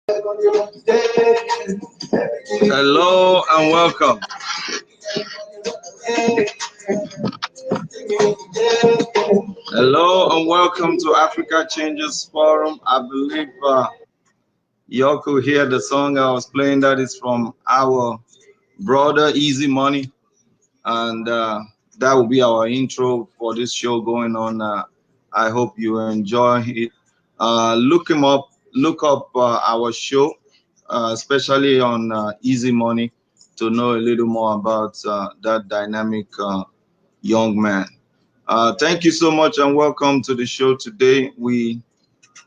Hello and welcome. Hello and welcome to Africa Changes Forum. I believe you could hear the song I was playing. That is from our brother Easy Money, and that will be our intro for this show going on. I hope you enjoy it. Look him up. Look up our show, especially on Easy Money, to know a little more about that dynamic young man. Thank you so much and welcome to the show today. We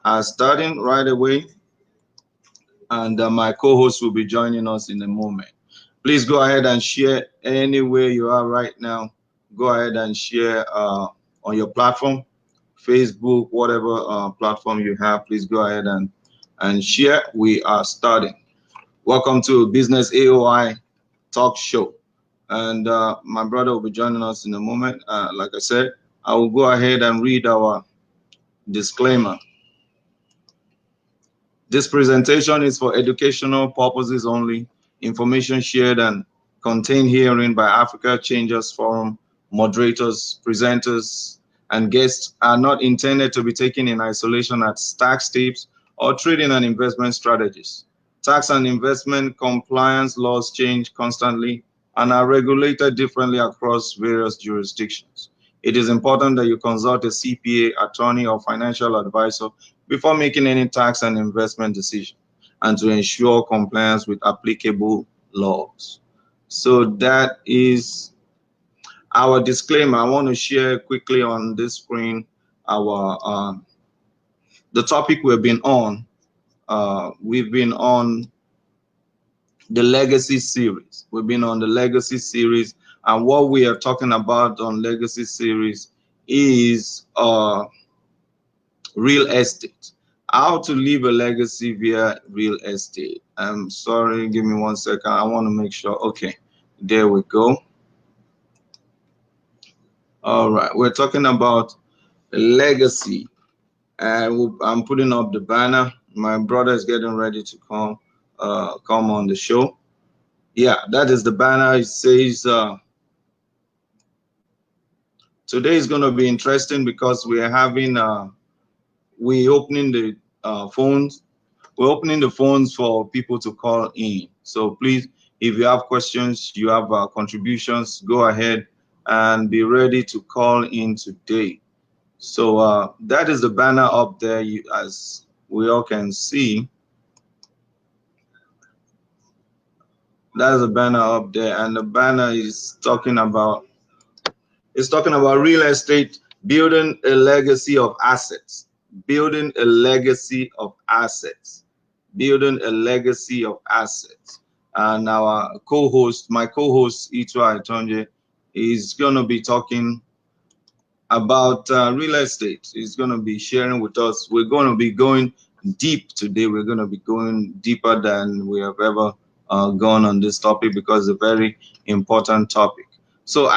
are starting right away, and my co-host will be joining us in a moment. Please go ahead and share anywhere you are right now. Go ahead and share on your platform, Facebook, whatever platform you have. Please go ahead and share. We are starting. Welcome to Business AOI Talk Show. And my brother will be joining us in a moment. Like I said, I will go ahead and read our disclaimer. This presentation is for educational purposes only. Information shared and contained herein by Africa Changes Forum moderators, presenters, and guests are not intended to be taken in isolation as tax tips or trading and investment strategies. Tax and investment compliance laws change constantly and are regulated differently across various jurisdictions. It is important that you consult a CPA, attorney, or financial advisor before making any tax and investment decision, and to ensure compliance with applicable laws. So that is our disclaimer. I want to share quickly on this screen our the topic we've been on. We've been on the legacy series. We've been on the legacy series, and what we are talking about on legacy series is real estate. How to leave a legacy via real estate. I'm sorry, give me 1 second. I want to make sure. Okay, there we go. All right, we're talking about legacy, and I'm putting up the banner. My brother is getting ready to come on the show. Yeah, that is the banner. It says today is going to be interesting because we are having we opening the phones. We're opening the phones for people to call in. So please, if you have questions, you have contributions, go ahead and be ready to call in today. So that is the banner up there, as we all can see. That is the banner up there, and the banner is talking about real estate, building a legacy of assets, building a legacy of assets, building a legacy of assets. And our co-host, my co-host Itwa Itonje, is going to be talking about real estate. He's going to be sharing with us. We're going to be going deep today. We're going to be going deeper than we have ever gone on this topic because it's a very important topic. So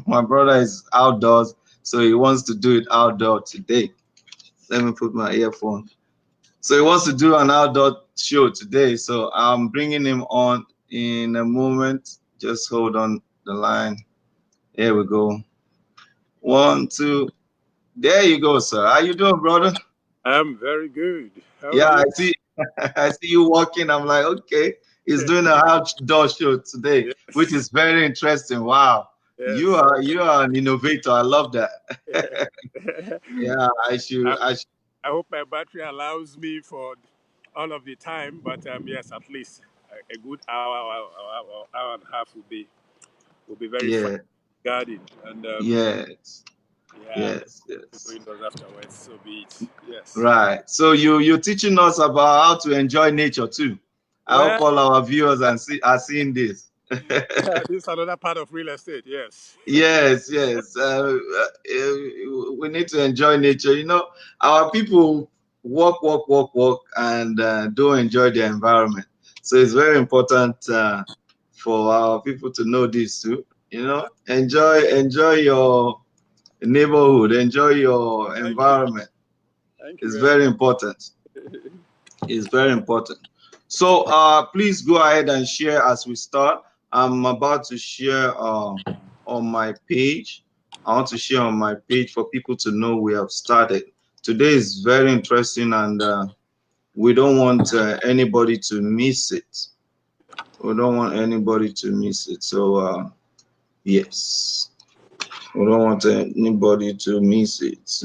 my brother is outdoors, so he wants to do it outdoor today. Let me put my earphone. So he wants to do an outdoor show today. So I'm bringing him on in a moment. Just hold on the line. Here we go. 1, 2. There you go, sir. How you doing, brother? I'm very good. Yeah, I see. I see you walking. I'm like, okay, he's doing an outdoor show today, Yes. which is very interesting. Wow, Yes. you are an innovator. I love that. Yeah, I hope my battery allows me for all of the time, but yes, at least a good hour and a half will be very fun Yeah. guarding and Yes. yeah, Yes. Yes. doing those afterwards. So be it. Yes. Right. So you're teaching us about how to enjoy nature too. I hope Well, all our viewers are seeing this. this is another part of real estate. Yes. Yes, yes. We need to enjoy nature. You know, our people walk, and don't enjoy their environment. So it's very important for our people to know this too. You know, enjoy your neighborhood, enjoy your Thank you. environment. Thank you It's very very important. much. It's very important. So please go ahead and share as we start. I'm about to share on my page. I want to share on my page for people to know we have started. Today is very interesting, and we don't want anybody to miss it. We don't want anybody to miss it. So yes, we don't want anybody to miss it.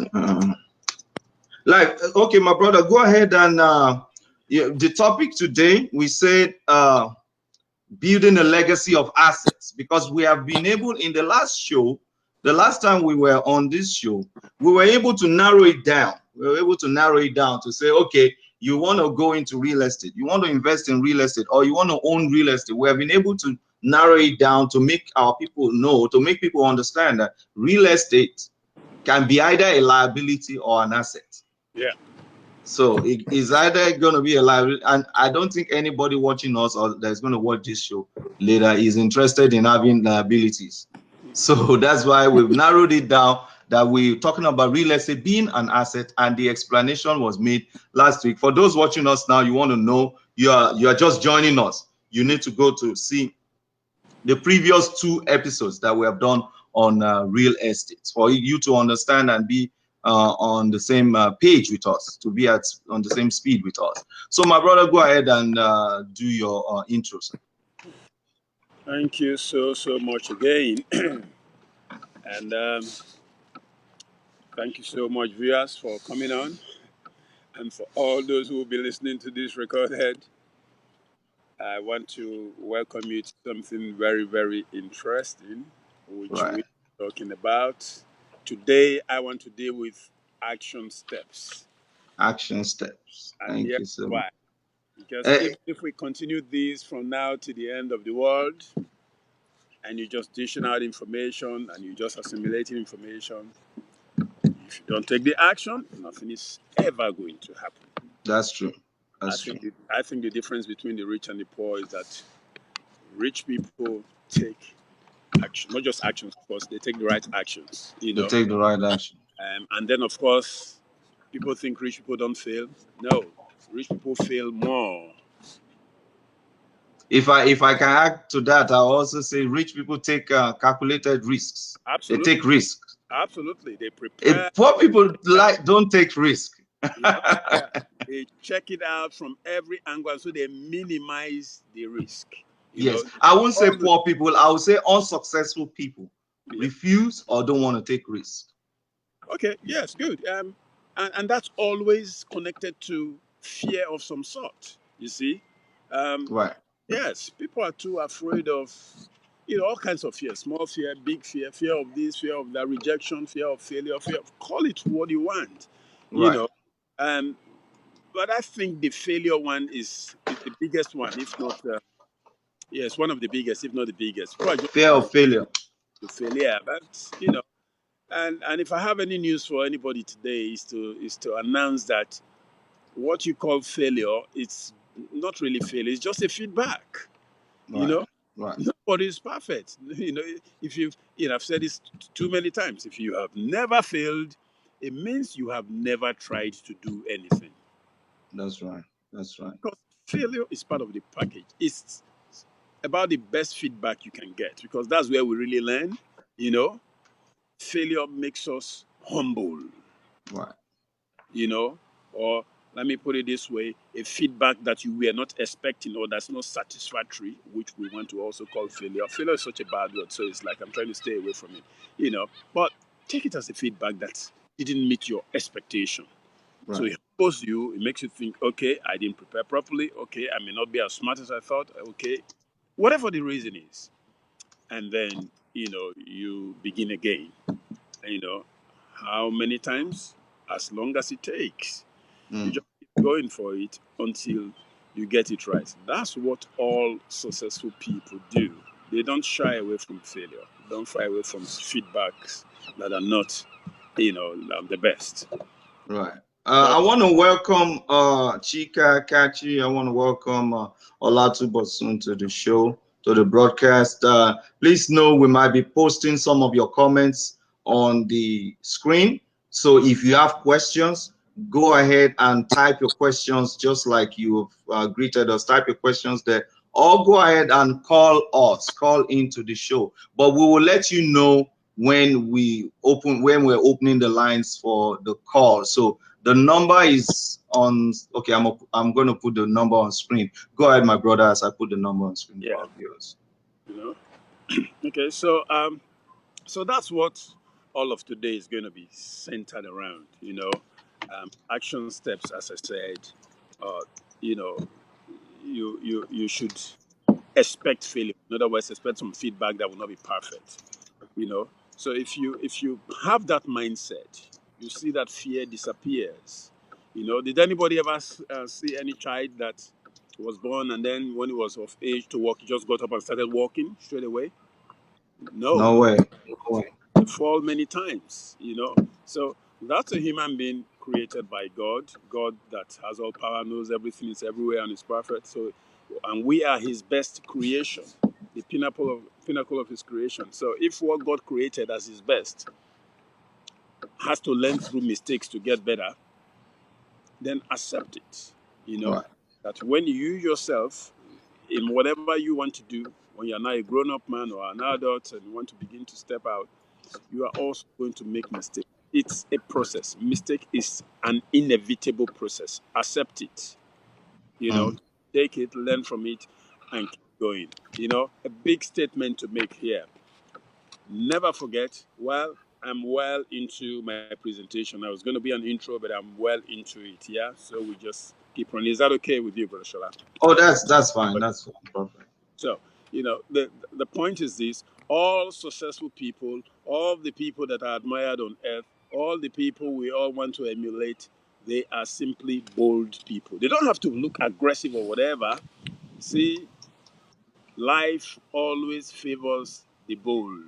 Okay, my brother, go ahead and the topic today, we said building a legacy of assets, because we have been able in the last show, the last time we were on this show, we were able to narrow it down. We were able to narrow it down to say, okay, you want to go into real estate, you want to invest in real estate, or you want to own real estate. We have been able to narrow it down to make our people know, to make people understand that real estate can be either a liability or an asset. Yeah. So it is either going to be a liability, and I don't think anybody watching us or that's going to watch this show later is interested in having liabilities. So that's why we've narrowed it down, that we're talking about real estate being an asset, and the explanation was made last week. For those watching us now, you want to know, you are just joining us, you need to go to see the previous 2 episodes that we have done on real estate, for you to understand and be on the same page with us, to be on the same speed with us. So my brother, go ahead and do your intro, sir. Thank you so much again. And thank you so much, viewers, for coming on, and for all those who will be listening to this recorded. I want to welcome you to something very, very interesting, which we're talking about. Today, I want to deal with action steps. Action steps. And thank you so much. Why? Because if we continue this from now to the end of the world, and you just dishing out information and you just assimilating information, if you don't take the action, nothing is ever going to happen. That's true. That's true. I think the difference between the rich and the poor is that rich people take action, not just actions, of course, they take the right actions. You know? They take the right action. And then, of course, people think rich people don't fail. No, rich people fail more. If I can add to that, I'll also say rich people take calculated risks. Absolutely. They take risks. Absolutely. They prepare. If poor people don't take risk. Yeah. They check it out from every angle, so they minimize the risk. Yes, I won't say poor people, I would say unsuccessful people refuse or don't want to take risks. Okay, yes, good. And that's always connected to fear of some sort, you see. Right. Yes, people are too afraid of, all kinds of fear, small fear, big fear, fear of this, fear of that, rejection, fear of failure, call it what you want, you know. But I think the failure one is the biggest one, if not, yes, one of the biggest, if not the biggest. Fear of failure. To failure, but and if I have any news for anybody today, is to announce that what you call failure, it's not really failure; it's just a feedback. Right. You know, right. Nobody is perfect. If you've, I've said this too many times. If you have never failed, it means you have never tried to do anything. That's right. That's right. Because failure is part of the package. It's about the best feedback you can get, because that's where we really learn. Failure makes us humble. Right. Or let me put it this way, a feedback that you were not expecting or that's not satisfactory, which we want to also call failure. Failure is such a bad word, so it's like I'm trying to stay away from it, But take it as a feedback that didn't meet your expectation. Right. So it humbles you, it makes you think, okay, I didn't prepare properly, okay, I may not be as smart as I thought, okay, whatever the reason is. And then, you begin again. How many times? As long as it takes. You just keep going for it until you get it right. That's what all successful people do. They don't shy away from failure. They don't shy away from feedbacks that are not, the best. Right. I want to welcome Chika Kachi. I want to welcome Olatubosun to the show, to the broadcast. Please know we might be posting some of your comments on the screen. So if you have questions, go ahead and type your questions just like you've greeted us. Type your questions there, or go ahead and call into the show. But we will let you know when we're opening the lines for the call. So the number is on. Okay, I'm going to put the number on screen. Go ahead, my brother, as I put the number on screen for Yeah, our viewers. you know. Okay, so that's what all of today is going to be centered around. Action steps, as I said. Uh, you know, you should expect failure. In other words, expect some feedback that will not be perfect. So if you have that mindset, you see that fear disappears. Did anybody ever see any child that was born and then when he was of age to walk, he just got up and started walking straight away? No, No way. No way. they fall many times. So that's a human being created by God that has all power, knows everything, is everywhere, and is perfect. So, and we are His best creation, the pinnacle of His creation. So, if what God created as His best has to learn through mistakes to get better, then accept it. You know Right. that when you yourself, in whatever you want to do, when you're now a grown-up man or an adult and you want to begin to step out, you are also going to make mistakes. It's a process. Mistake is an inevitable process. Accept it. Mm. Take it, learn from it, and keep going. A big statement to make here. Never forget, well, I'm well into my presentation. I was going to be an intro, but I'm well into it. Yeah. So we just keep on. Is that okay with you, Brother Shola? Oh, that's fine. That's fine. Perfect. So, the point is this: all successful people, all the people that are admired on earth, all the people we all want to emulate, they are simply bold people. They don't have to look aggressive or whatever. See, life always favors the bold.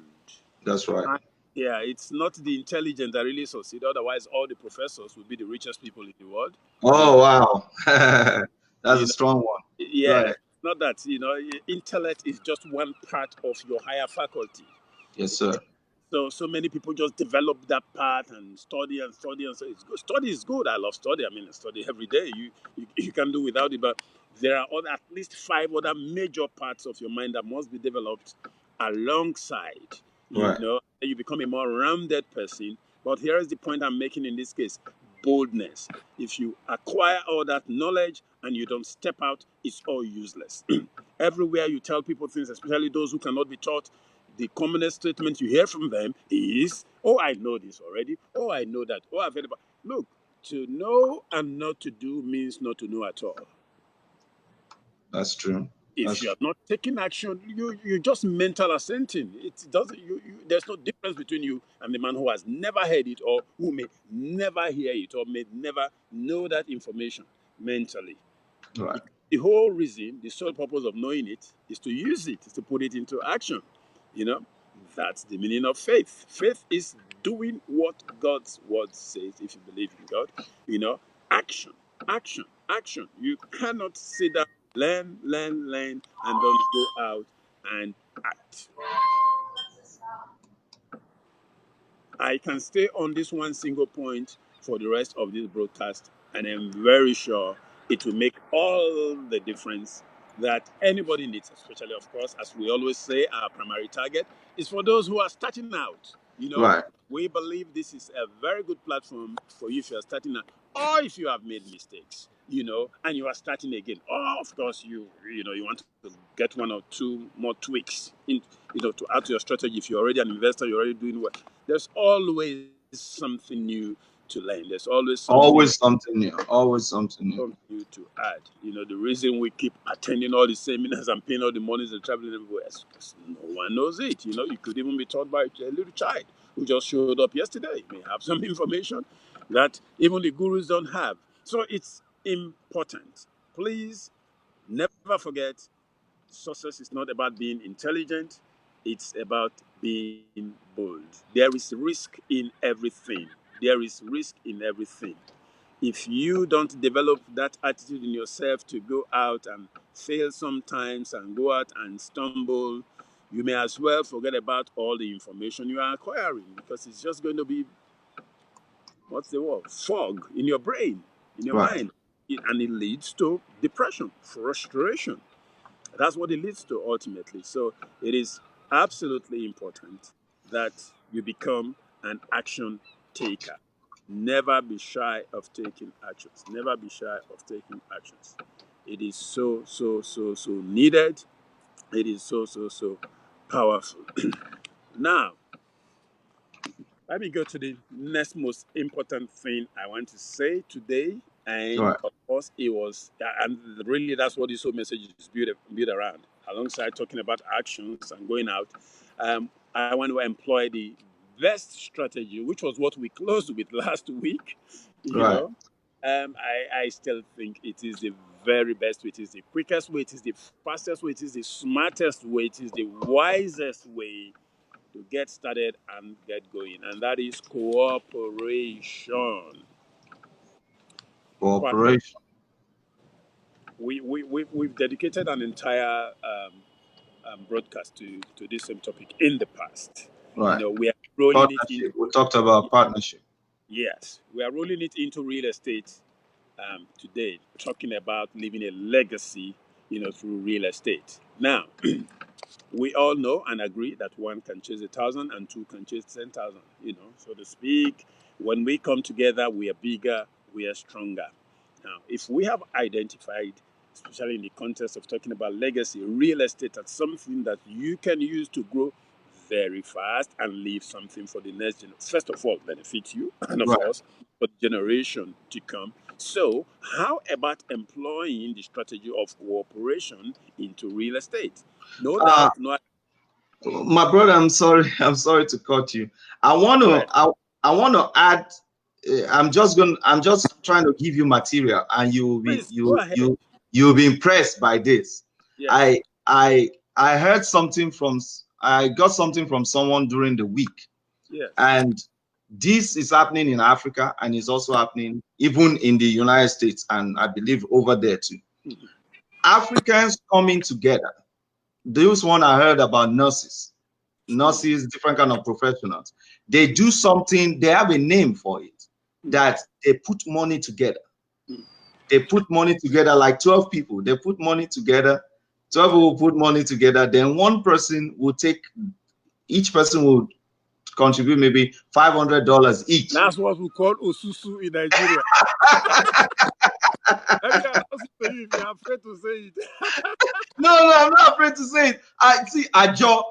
That's right. And, yeah, it's not the intelligent that really succeed. Otherwise, all the professors would be the richest people in the world. You Oh, know, wow. That's you a know strong one. Go yeah, ahead. not that intellect is just one part of your higher faculty. Yes, sir. So many people just develop that part and study and study and say it's good. Study is good. I love study. I mean, I study every day. You can do without it, but there are at least five other major parts of your mind that must be developed alongside. Right. You become a more rounded person. But here is the point I'm making in this case: boldness. If you acquire all that knowledge and you don't step out, it's all useless. Everywhere you tell people things, especially those who cannot be taught, the commonest statement you hear from them is, "Oh, I know this already. Oh, I know that. Oh, I've heard about." Look, to know and not to do means not to know at all. That's true. If That's you are true. not taking action, you just mental assenting. It doesn't. There's no difference between you and the man who has never heard it or who may never hear it or may never know that information mentally. Right. The whole reason, the sole purpose of knowing it is to use it, is to put it into action. You know, that's the meaning of faith. Faith is doing what God's word says if you believe in God. Action, action, action. You cannot sit down, learn, and don't go out and act. I can stay on this one single point for the rest of this broadcast, and I'm very sure it will make all the difference that anybody needs, especially, of course, as we always say, our primary target is for those who are starting out. Right. We believe this is a very good platform for you if you are starting out, or if you have made mistakes, and you are starting again. Or, of course, you want to get one or two more tweaks to add to your strategy. If you're already an investor, you're already doing well. There's always something new to learn. There's always something Always something new. Always something new. new to add. The reason we keep attending all the seminars and paying all the monies and traveling everywhere is because no one knows it. You could even be taught by a little child who just showed up yesterday. May have some information that even the gurus don't have. So it's important. Please never forget, success is not about being intelligent, it's about being bold. There is risk in everything. There is risk in everything. If you don't develop that attitude in yourself to go out and fail sometimes and go out and stumble, you may as well forget about all the information you are acquiring because it's just going to be what's the word? Fog in your brain, in your Right. mind. And it leads to depression, frustration. That's what it leads to ultimately. So it is absolutely important that you become an action taker. Never be shy of taking actions. Never be shy of taking actions. It is so, so, so, so needed. It is so, so, so powerful. Now, let me go to the next most important thing I want to say today. And Right. of course, it was, and really that's what this whole message is built around. Alongside talking about actions and going out, I want to employ the best strategy, which was what we closed with last week. You Right. know, I still think it is the very best way. It is the quickest way. It is the fastest way. It is the smartest way. It is the wisest way to get started and get going, and that is cooperation. Partner. Cooperation. We've dedicated an entire broadcast to this same topic in the past. You Right. know, we are rolling it into, Partnership. We talked about partnership. yes, we are rolling it into real estate today, talking about leaving a legacy, through real estate. Now, we all know and agree that one can chase 1,000 and two can chase 10,000, so to speak. When we come together, we are bigger, we are stronger. Now, if we have identified, especially in the context of talking about legacy, real estate as something that you can use to grow very fast and leave something for the next generation, first of all, benefit you, and of Right. course, for the generation to come. So, how about employing the strategy of cooperation into real estate? No Uh, doubt, no. my brother, I'm sorry. I'm sorry to cut you. I want Go to. ahead. I want to add. I'm just trying to give you material, and you will be Please go ahead. you'll be impressed by this. Yes. I heard something from. I got something from someone during the week, Yes. and this is happening in Africa, and it's also happening even in the United States, and I believe over there too. Mhm. Africans coming together. This one I heard about nurses, different kind of professionals. They do something, they have a name for it, that they put money together. They put money together like 12 people. They put money together. 12 will put money together. Then one person will take, each person will contribute maybe $500 each. That's what we call Osusu in Nigeria. Let me announce it to you if you're afraid to say it. No, I'm not afraid to say it. I see Ajo,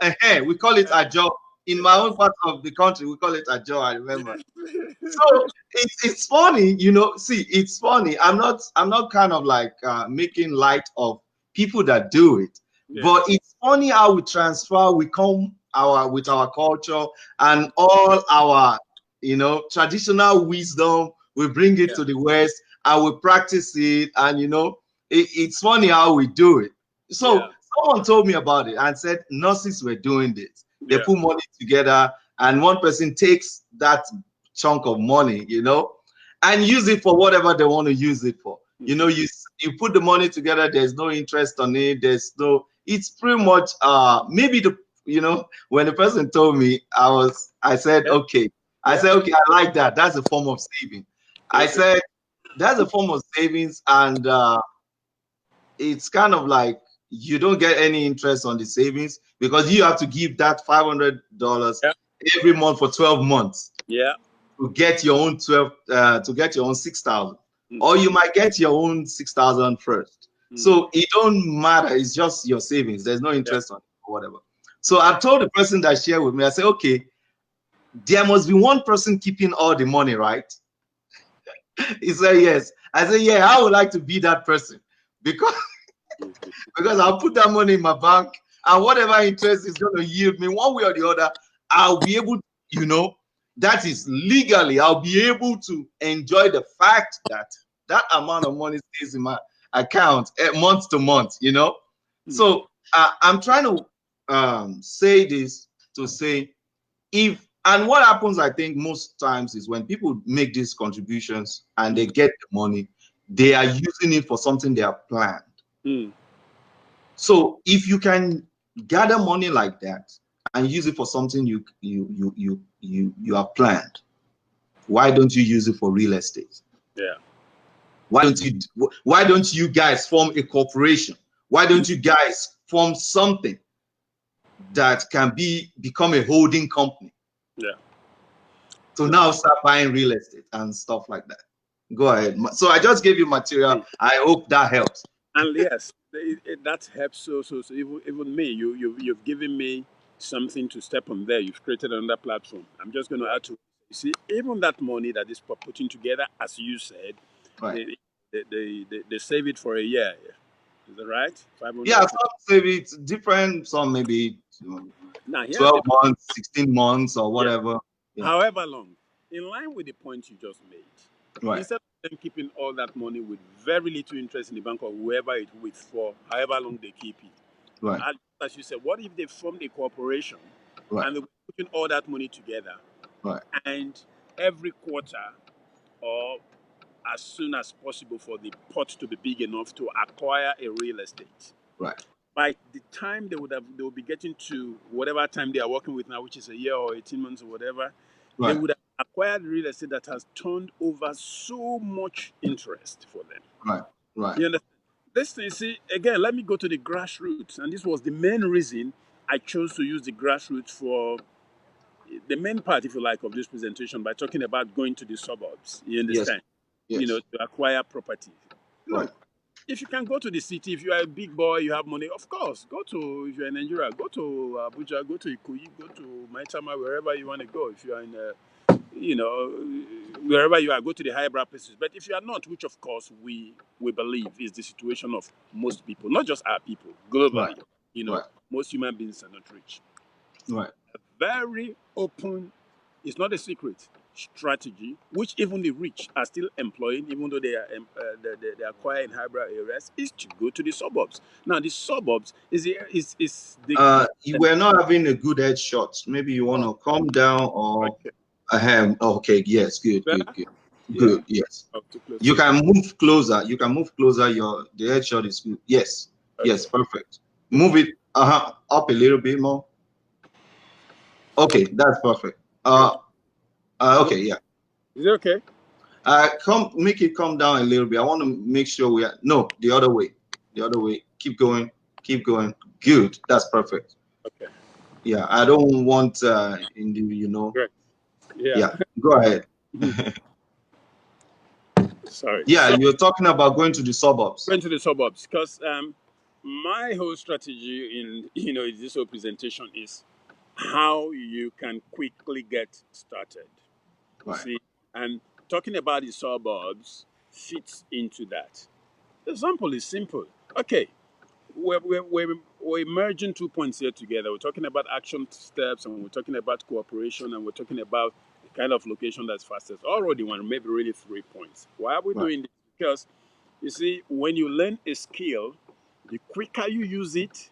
we call it Ajo. In my Yes. own part of the country, we call it Ajo, I remember. Yes. So it's funny, see, it's funny. I'm not kind of like making light of people that do it, but Yes. it's funny how we come with our culture and all our traditional wisdom, we bring it Yeah. to the West and we practice it, and it's funny how we do it. So Yeah. someone told me about it and said nurses were doing this. They Yeah. put money together, and one person takes that chunk of money, and use it for whatever they want to use it for. You put the money together, there's no interest on it, it's pretty much maybe when the person told me, I said, Yeah. okay. I Yeah. said, okay, I like that. That's a form of saving. I Okay. said, that's a form of savings, and it's kind of like you don't get any interest on the savings because you have to give that $500 Yeah. every month for 12 months Yeah. to get your own 12 to get your own 6,000, or Mhm. you might get your own 6,000 first. Mhm. So it don't matter. It's just your savings. There's no Yeah. interest on it or whatever. So I told the person that shared with me, I said, okay, there must be one person keeping all the money, right? He said yes. I said, yeah, I would like to be that person because because I'll put that money in my bank, and whatever interest is going to yield me one way or the other, I'll be able to, that is legally, I'll be able to enjoy the fact that that amount of money stays in my account month to month. So I'm trying to say this to say, and what happens, I think, most times is when people make these contributions and they get the money, they are using it for something they have planned. Mm. So if you can gather money like that and use it for something you have planned, why don't you use it for real estate? Yeah. Why don't you guys form a corporation? Why don't you guys form something that can become a holding company? Yeah. So now start buying real estate and stuff like that. Go ahead. So I just gave you material. I hope that helps. And yes, that helps. So even me, you've given me something to step on there. You've created another platform. I'm just going to add to. You see, even that money that is putting together, as you said, Right. they save it for a year. Is that right? 500. Yeah, some save it different. Some maybe Now here's 12 the months, 16 months, or whatever. Yeah. however long. In line with the point you just made, Right. instead of them keeping all that money with very little interest in the bank or whoever it's with for however long they keep it. Right. And as you said, what if they formed a corporation Right. and they're putting all that money together, Right. and every quarter or as soon as possible for the pot to be big enough to acquire a real estate. Right. By the time they will be getting to whatever time they are working with now, which is a year or 18 months or whatever, they Right. would have acquired real estate that has turned over so much interest for them. Right. Right. You understand? This thing, see, again, let me go to the grassroots. And this was the main reason I chose to use the grassroots for the main part, if you like, of this presentation by talking about going to the suburbs. You understand? Yes. You know, to acquire property. Look, Right. if you can go to the city, if you are a big boy, you have money, of course, go to, if you're in Nigeria, go to Abuja, go to Ikoyi, go to Maitama, wherever you want to go. If you are in, you know, wherever you are, go to the highbrow places. But if you are not, which of course we believe is the situation of most people, not just our people, globally, Right. you know, Right. most human beings are not rich. Right. A very open, it's not a secret, strategy, which even the rich are still employing, even though they are they acquire in highbrow areas, is to go to the suburbs. Now, the suburbs is the You were not having a good headshot. Maybe you want to calm down or okay. okay, yes, good, Better? good, good. Yeah. Good, yes. Oh, too close. You can move closer. You can move closer. The headshot is good. Yes. Okay. Yes, perfect. Move it up a little bit more. Okay, that's perfect. Okay, yeah. Is it okay? Make it come down a little bit. I want to make sure we are the other way. The other way. Keep going. Keep going. Good. That's perfect. Okay. Yeah, I don't want Great. Yeah. Go ahead. Sorry. Yeah, So, you're talking about going to the suburbs. going to the suburbs, because my whole strategy in this whole presentation is how you can quickly get started. Right. See, and talking about the suburbs fits into that. The example is simple. Okay, we're merging 2 points here together. We're talking about action steps, and we're talking about cooperation, and we're talking about the kind of location that's fastest. Already one, maybe really 3 points. Why are we doing this? Because you see, when you learn a skill, the quicker you use it,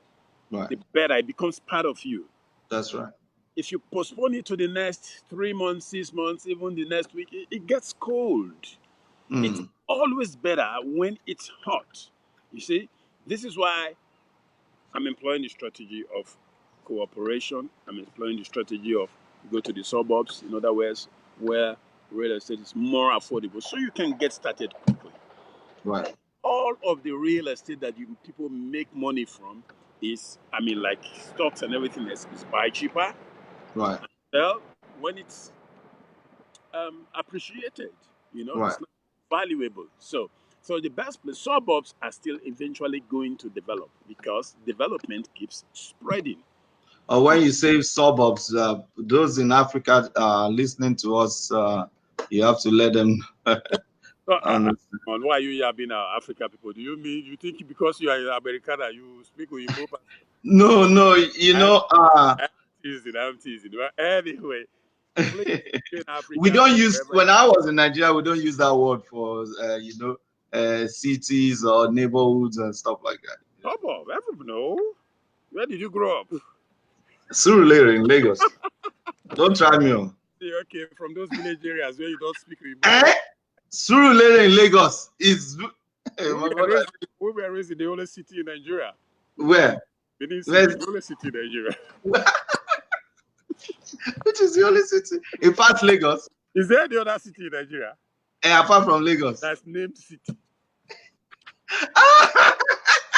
Right. the better it becomes part of you. That's right. If you postpone it to the next 3 months, 6 months, even the next week, it gets cold. It's always better when it's hot. You see, this is why I'm employing the strategy of cooperation. I'm employing the strategy of go to the suburbs, in other words, where real estate is more affordable, so you can get started quickly. Right. All of the real estate that people make money from is, like stocks and everything else, is buy cheaper. Right. Well, when it's appreciated, Right. it's not valuable. So the best place, suburbs are still eventually going to develop because development keeps spreading. When you say suburbs, those in Africa listening to us, you have to let them understand. Why are you yabbing Africa people? Do you think because you are an American you speak Oyinbo? No, I'm teasing. But anyway, we don't use, when I was in Nigeria, we don't use that word for cities or neighborhoods and stuff like that. Suburb, everyone know. Where did you grow up? Surulere in Lagos. Don't try me on. Okay, from those village areas where you don't speak Oyinbo. Surulere in Lagos is. We were raised in the only city in Nigeria. Where? The only city in Nigeria. Which is the only city? In fact, Lagos. Is there any other city in Nigeria apart from Lagos. that's named city?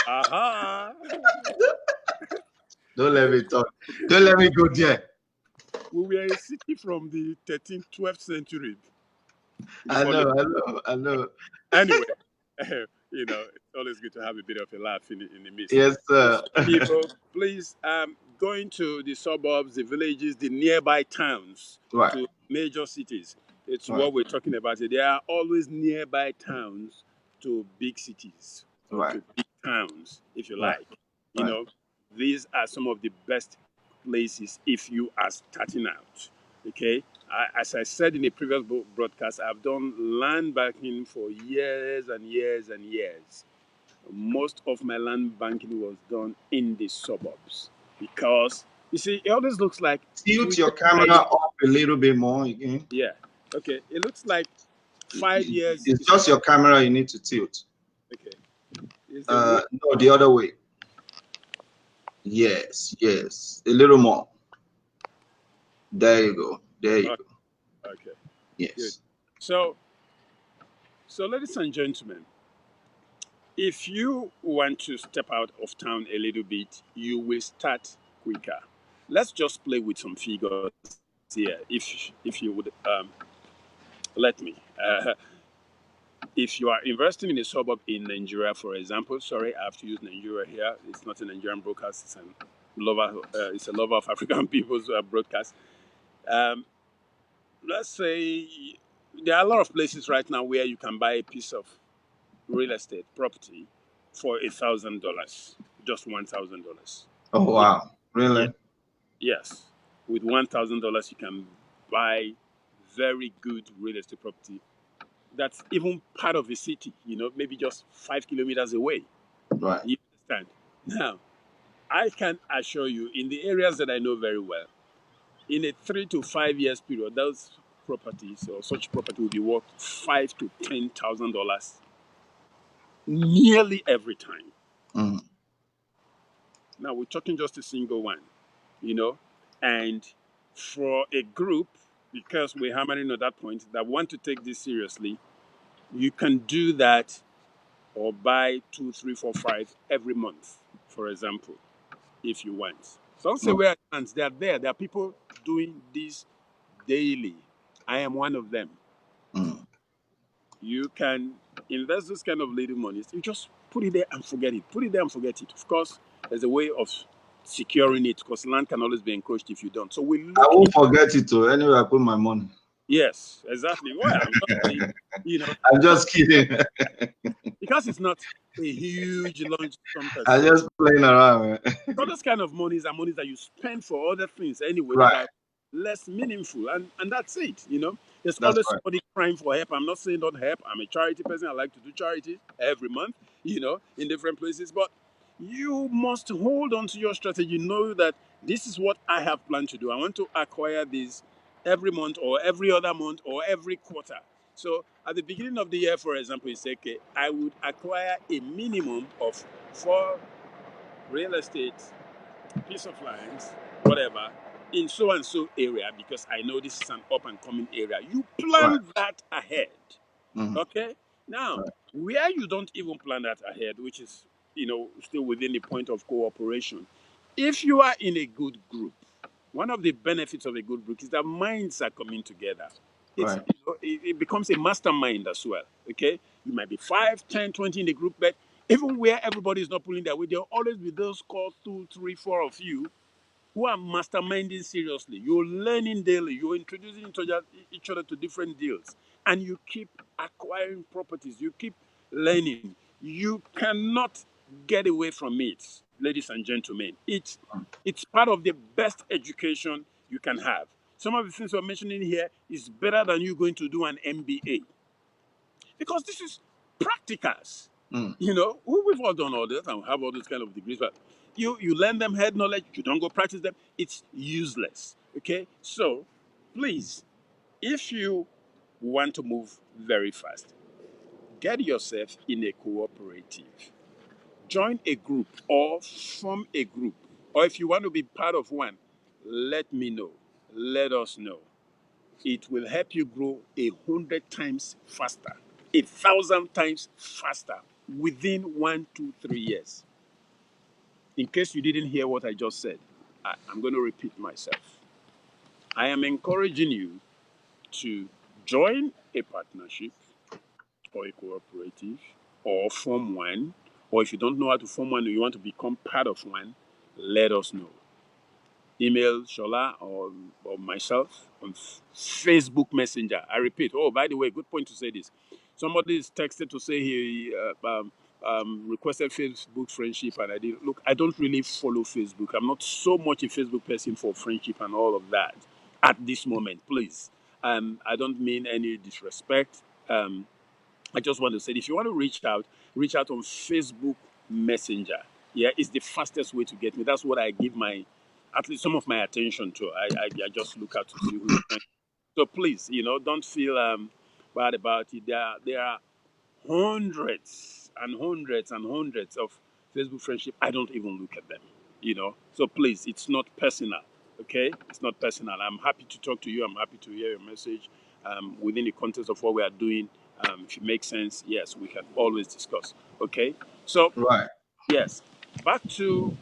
Aha! Don't let me talk. Don't let me go there. We were a city from the 13th, 12th century. I Before I know. anyway, it's always good to have a bit of a laugh in the midst. Yes, sir. People, please, going to the suburbs, the villages, the nearby towns Right, to major cities. It's right, what we're talking about here. There are always nearby towns to big cities or right, to big towns, if you right, like. You right. know, these are some of the best places if you are starting out. Okay, as I said in a previous broadcast, I've done land banking for years and years and years. Most of my land banking was done in the suburbs because you see, it always looks like Tilt 2 years, your camera 5 years. up a little bit more again. Yeah, okay. It looks like 5 years It's is just your camera you need to tilt. okay. Is the way No, the other way. Yes, yes. A little more. There you go. There you go. okay. Good. Yes. So, ladies and gentlemen, if you want to step out of town a little bit, you will start quicker. Let's just play with some figures here, if you would let me. If you are investing in a suburb in Nigeria, for example, sorry, I have to use Nigeria here. It's not a Nigerian broadcast. It's a lover of African people's broadcast. Um, let's say there are a lot of places right now where you can buy a piece of real estate property for $1,000, just $1,000. Oh, Yeah, wow. yeah, Really? yes. With $1,000, you can buy very good real estate property that's even part of the city, maybe just 5 kilometers away. Right. You understand? Now, I can assure you, in the areas that I know very well, in a 3 to 5 years period, those properties or such property will be worth $5,000 to $10,000 nearly every time. Mm, Now we're talking just a single one, you know, and for a group, because we're hammering at that point, that want to take this seriously, you can do that or buy two, three, four, five every month, for example, if you want. Don't say mm, where hands they are there. There are people doing this daily. I am one of them. mm. You can invest this kind of little money. You just put it there and forget it. Put it there and forget it. Of course, there's a way of securing it because land can always be encroached if you don't. So we I look in. won't forget it too. Anyway, I put my money. Yes, exactly. Well, I'm just saying, I'm just kidding. because it's not a huge lunch sum per I'm se. just playing around, man. So those kind of monies are monies that you spend for other things anyway that Right. are less meaningful, and that's it. There's That's always right. somebody crying for help. I'm not saying don't help. I'm a charity person. I like to do charity every month, in different places. But you must hold on to your strategy. Know that this is what I have planned to do. I want to acquire this every month or every other month or every quarter. So at the beginning of the year, for example, you say, okay, I would acquire a minimum of 4 real estate piece of land, whatever, in so and so area because I know this is an up and coming area. You Right. plan that ahead. Mm, Okay? Now, right. where you don't even plan that ahead, which is, still within the point of cooperation, if you are in a good group, one of the benefits of a good group is that minds are coming together. It's Right. it becomes a mastermind as well. Okay, you might be 5, 10, 20 in the group, but even where everybody is not pulling their weight, there'll always be those core 2, 3, 4 of you who are masterminding seriously. You're learning daily. You're introducing each other to different deals. And you keep acquiring properties. You keep learning. You cannot get away from it, ladies and gentlemen. It's part of the best education you can have. Some of the things we're mentioning here is better than you going to do an MBA because this is practicals. Mm, We've all done all this and have all those kind of degrees, but you learn them head knowledge, you don't go practice them, it's useless. Okay, so please, if you want to move very fast, get yourself in a cooperative, join a group or form a group, or if you want to be part of one, let me know, let us know. it will help you grow 100 times faster, 1,000 times faster within 1, 2, 3 years. In case you didn't hear what I just said, I'm going to repeat myself. I am encouraging you to join a partnership or a cooperative or form one. Or if you don't know how to form one or you want to become part of one, let us know. Email Shola or myself on Facebook Messenger. I repeat, oh, by the way, good point to say this. Somebody is texted to say he requested Facebook friendship, and I did. Look, I don't really follow Facebook. I'm not so much a Facebook person for friendship and all of that at this moment, please. I don't mean any disrespect. I just want to say, if you want to reach out on Facebook Messenger. Yeah, it's the fastest way to get me. That's what I give at least some of my attention to. I just look out to see who is trying. So please, don't feel bad about it. There are hundreds and hundreds and hundreds of Facebook friendship. I don't even look at them. So please, it's not personal. Okay, it's not personal. I'm happy to talk to you. I'm happy to hear your message within the context of what we are doing. If it makes sense, yes, we can always discuss. Okay, so Right. yes, back to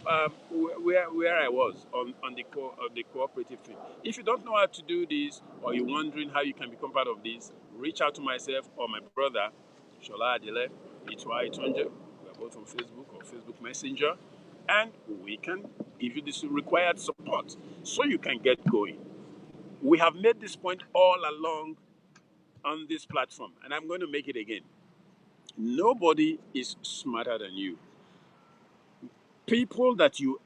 where I was on the cooperative thing. If you don't know how to do this, or you're wondering how you can become part of this, reach out to myself or my brother, Shola Adele, Itwa Itonje. We are both on Facebook or Facebook Messenger, and we can give you this required support so you can get going. We have made this point all along on this platform, and I'm going to make it again. Nobody is smarter than you. People that you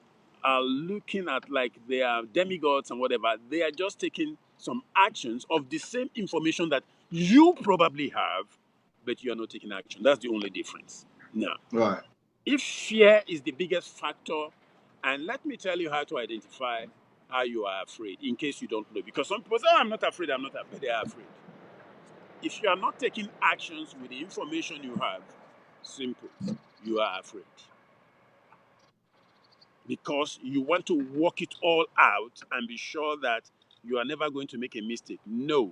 are looking at like they are demigods and whatever, they are just taking some actions of the same information that you probably have, but you are not taking action. That's the only difference. Now, Right. if fear is the biggest factor, and let me tell you how to identify how you are afraid, in case you don't know, because some people say, oh, I'm not afraid, but they are afraid. If you are not taking actions with the information you have, simple, you are afraid. Because you want to work it all out and be sure that you are never going to make a mistake. No,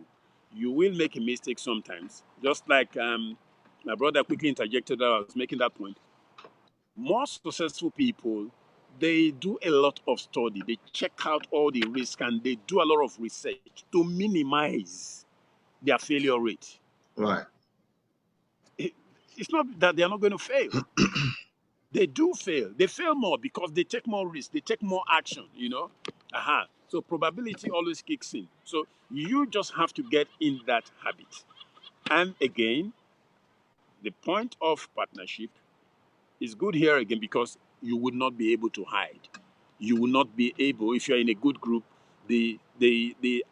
you will make a mistake sometimes. Just like my brother quickly interjected that I was making that point. Most successful people, they do a lot of study. They check out all the risk and they do a lot of research to minimize their failure rate. Right. It's not that they are not going to fail. They do fail. They fail more because they take more risk. They take more action. So probability always kicks in. So you just have to get in that habit. And again, the point of partnership is good here again because you would not be able to hide. You will not be able, if you're in a good group, the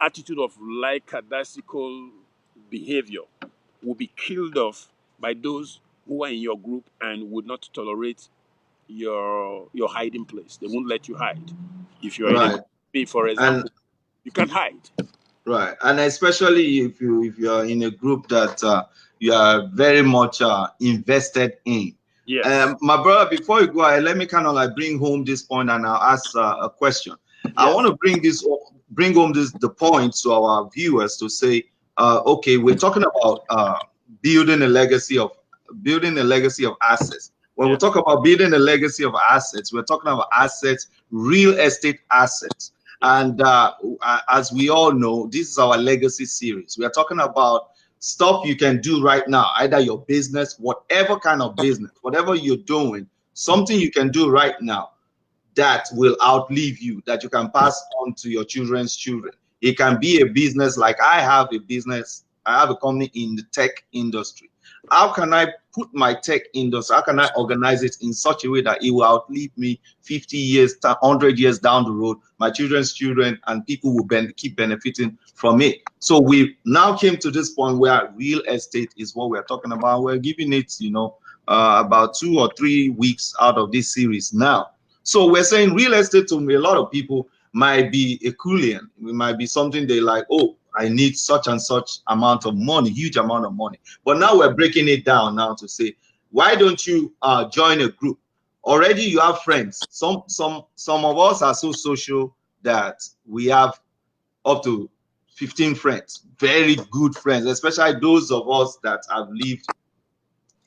attitude of lackadaisical behavior will be killed off by those who are in your group and would not tolerate your hiding place. They won't let you hide. If you're in a Right. group, for And example, you can't hide. right. And especially if you're in a group that you are very much invested in. Yes. My brother, before you go ahead, let me kind of like bring home this point and I'll ask a question. I want Yes. to bring home the point to our viewers to say, okay, we're talking about building a legacy of assets. When we Yes. talk about building a legacy of assets, we're talking about assets, real estate assets. Yes. And as we all know, this is our legacy series. We are talking about stuff you can do right now, either your business, whatever kind of business, whatever you're doing, something you can do right now that will outlive you, that you can pass on to your children's children. It can be a business like I have a company in the tech industry. How can I put my tech industry, how can I organize it in such a way that it will outlive me 50 years, 100 years down the road, my children's children, and people will keep benefiting from it. So we now came to this point where real estate is what we're talking about. We're giving it, about 2 or 3 weeks out of this series now. So we're saying real estate to me, a lot of people might be a coolian. It might be something they like, oh, I need such and such amount of money, huge amount of money. But now we're breaking it down now to say, why don't you join a group? Already you have friends. Some of us are so social that we have up to 15 friends, very good friends, especially those of us that have lived.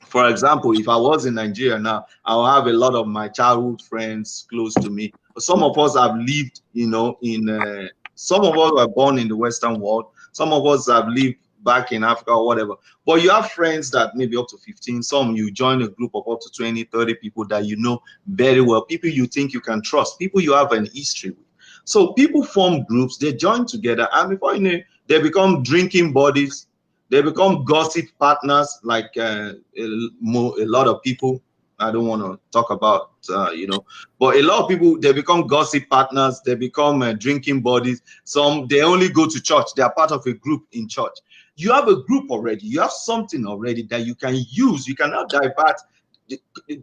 For example, if I was in Nigeria now, I'll have a lot of my childhood friends close to me. Some of us have lived, some of us were born in the Western world. Some of us have lived back in Africa or whatever. But you have friends that maybe up to 15. Some you join a group of up to 20, 30 people that you know very well, people you think you can trust, people you have an history with. So people form groups, they join together, and before you know, they become drinking buddies, they become gossip partners, like a lot of people. I don't want to talk about, but a lot of people, they become gossip partners. They become drinking buddies. Some, they only go to church. They are part of a group in church. You have a group already. You have something already that you can use. You cannot divert.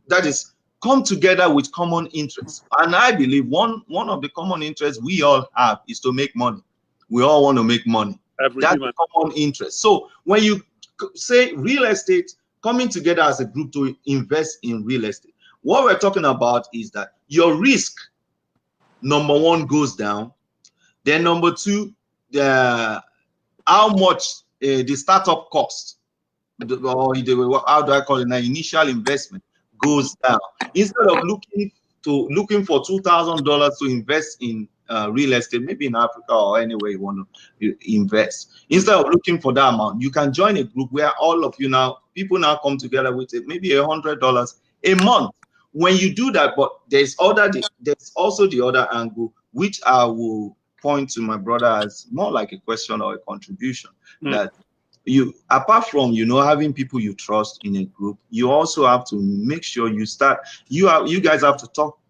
That is, come together with common interests. And I believe one of the common interests we all have is to make money. We all want to make money. Every That's human. a common interest. So when you say real estate, coming together as a group to invest in real estate, what we're talking about is that your risk, number one, goes down. Then number two, how much the startup cost, or how do I call it now, initial investment goes down. Instead of looking for $2,000 to invest in real estate, maybe in Africa or anywhere you want to invest, instead of looking for that amount, you can join a group where all of you now, people now come together with it, maybe $100 a month. When you do that, but there's also the other angle, which I will point to my brother as more like a question or a contribution, that you, apart from having people you trust in a group, you also have to make sure you guys have to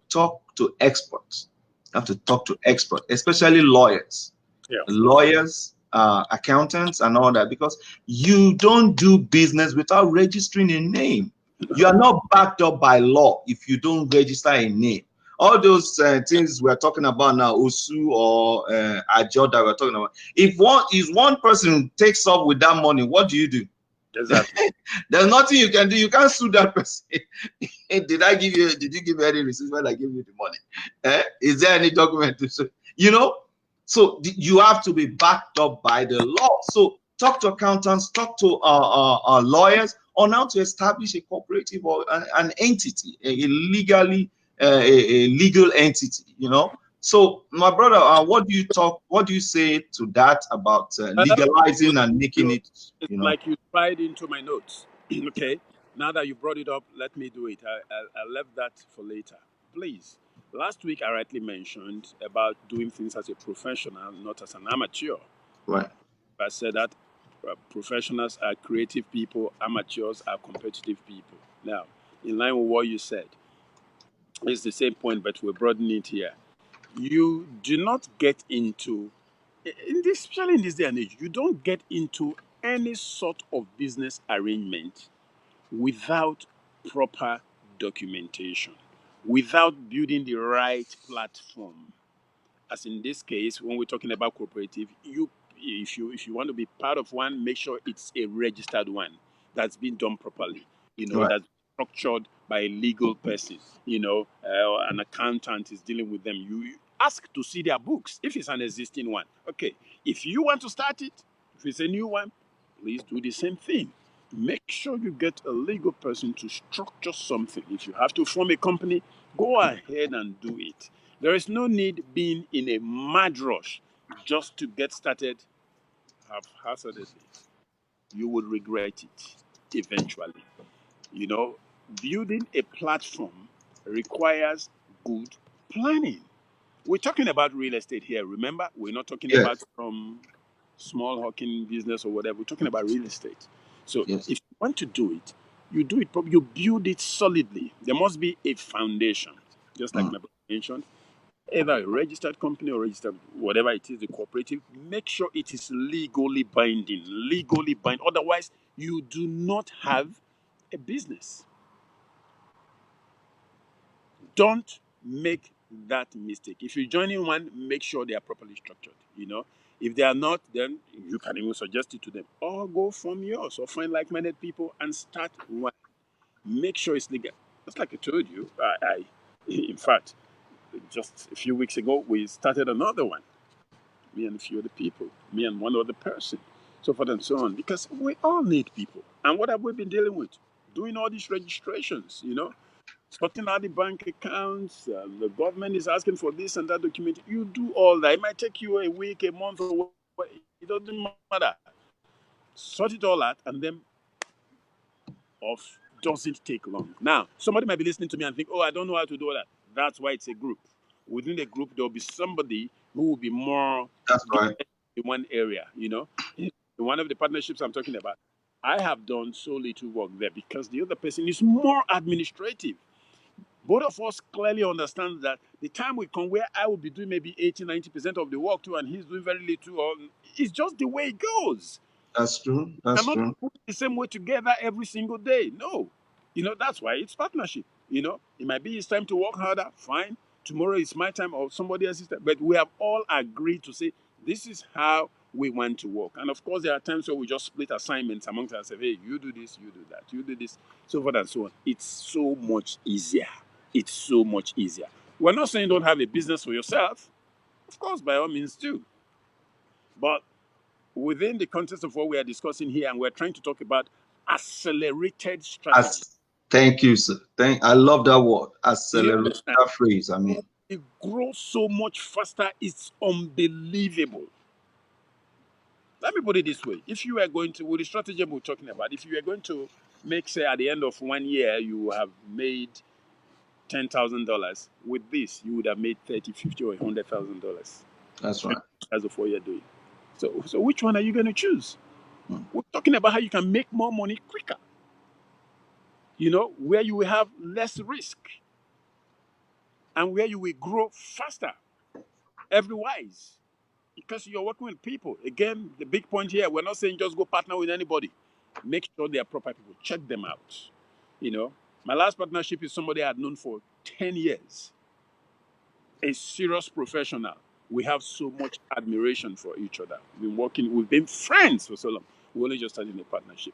talk to experts. Have to talk to experts, especially lawyers, Yeah. accountants and all that, because you don't do business without registering a name. You are not backed up by law if you don't register a name. All those things we're talking about now, Osu or Ajo that we're talking about. If one person takes up with that money, what do you do? Exactly. There's nothing you can do. You can't sue that person. Did you give me any receipt when I give you the money? Is there any document to show? So you have to be backed up by the law. So talk to accountants, talk to lawyers on how to establish a cooperative or an entity, a legal entity. So my brother, what do you say to that about legalizing and making it? It's like you pried into my notes. Okay. Now that you brought it up, let me do it. I left that for later. Please. Last week, I rightly mentioned about doing things as a professional, not as an amateur. Right. I said that professionals are creative people, amateurs are competitive people. Now, in line with what you said, it's the same point, but we're broadening it here. You do not get into, especially in this day and age, you don't get into any sort of business arrangement without proper documentation, without building the right platform. As in this case, when we're talking about cooperative, if you want to be part of one, make sure it's a registered one that's been done properly. Right. That's structured by a legal person. An accountant is dealing with them. You ask to see their books if it's an existing one. Okay, if you want to start it, if it's a new one, please do the same thing. Make sure you get a legal person to structure something. If you have to form a company, go ahead and do it. There is no need being in a mad rush just to get started haphazardly. You will regret it eventually. You know, Building a platform requires good planning. We're talking about real estate here. Remember, we're not talking Yes. about small hawking business or whatever. We're talking about real estate. So Yes. if you want to do it, you do it. You build it solidly. There must be a foundation, just like Mm. my brother mentioned. Either a registered company or registered whatever it is, the cooperative. Make sure it is legally binding. Legally binding. Otherwise, you do not have a business. Don't make that mistake. If you join in one, make sure they are properly structured. If they are not, then you can even suggest it to them, or go from yours, or find like-minded people and start one. Make sure it's legal. Just like I told you, in fact, just a few weeks ago, we started another one. me and a few other people, me and one other person, so forth and so on. Because we all need people. And what have we been dealing with? Doing all these registrations, sorting out the bank accounts. The government is asking for this and that document. You do all that. It might take you a week, a month, or what. It doesn't matter. Sort it all out, and then off. Doesn't take long. Now, somebody might be listening to me and think, "Oh, I don't know how to do that." That's why it's a group. Within the group, there will be somebody who will be more That's right. in one area. In one of the partnerships I'm talking about, I have done so little work there because the other person is more administrative. Both of us clearly understand that the time will come where I will be doing maybe 80-90% of the work too, and he's doing very little. Or it's just the way it goes. That's true. That's Cannot true. put the same way together every single day. No. That's why it's partnership. It might be it's time to work harder. Fine. Tomorrow is my time or somebody else's time. But we have all agreed to say this is how we want to work. And of course, there are times where we just split assignments amongst ourselves. Hey, you do this, you do that, you do this, so forth and so on. It's so much easier. It's so much easier. We're not saying don't have a business for yourself. Of course, by all means, do. But within the context of what we are discussing here, and we're trying to talk about accelerated strategy. Thank you, sir. I love that word. Do you Accelerate, understand? that phrase. I mean, It grows so much faster, it's unbelievable. Let me put it this way. If you are going to, with the strategy we're talking about, if you are going to make, say, at the end of 1 year, you have made $10,000, with this, you would have made $30, $50, or $100,000. that's right. As of what you're doing. So which one are you going to choose? We're talking about how you can make more money quicker. Where you will have less risk and where you will grow faster, everywise, because you're working with people. Again, the big point here, we're not saying just go partner with anybody. Make sure they are proper people. Check them out. My last partnership is somebody I had known for 10 years, a serious professional. We have so much admiration for each other. We've been friends for so long. We only just started a partnership.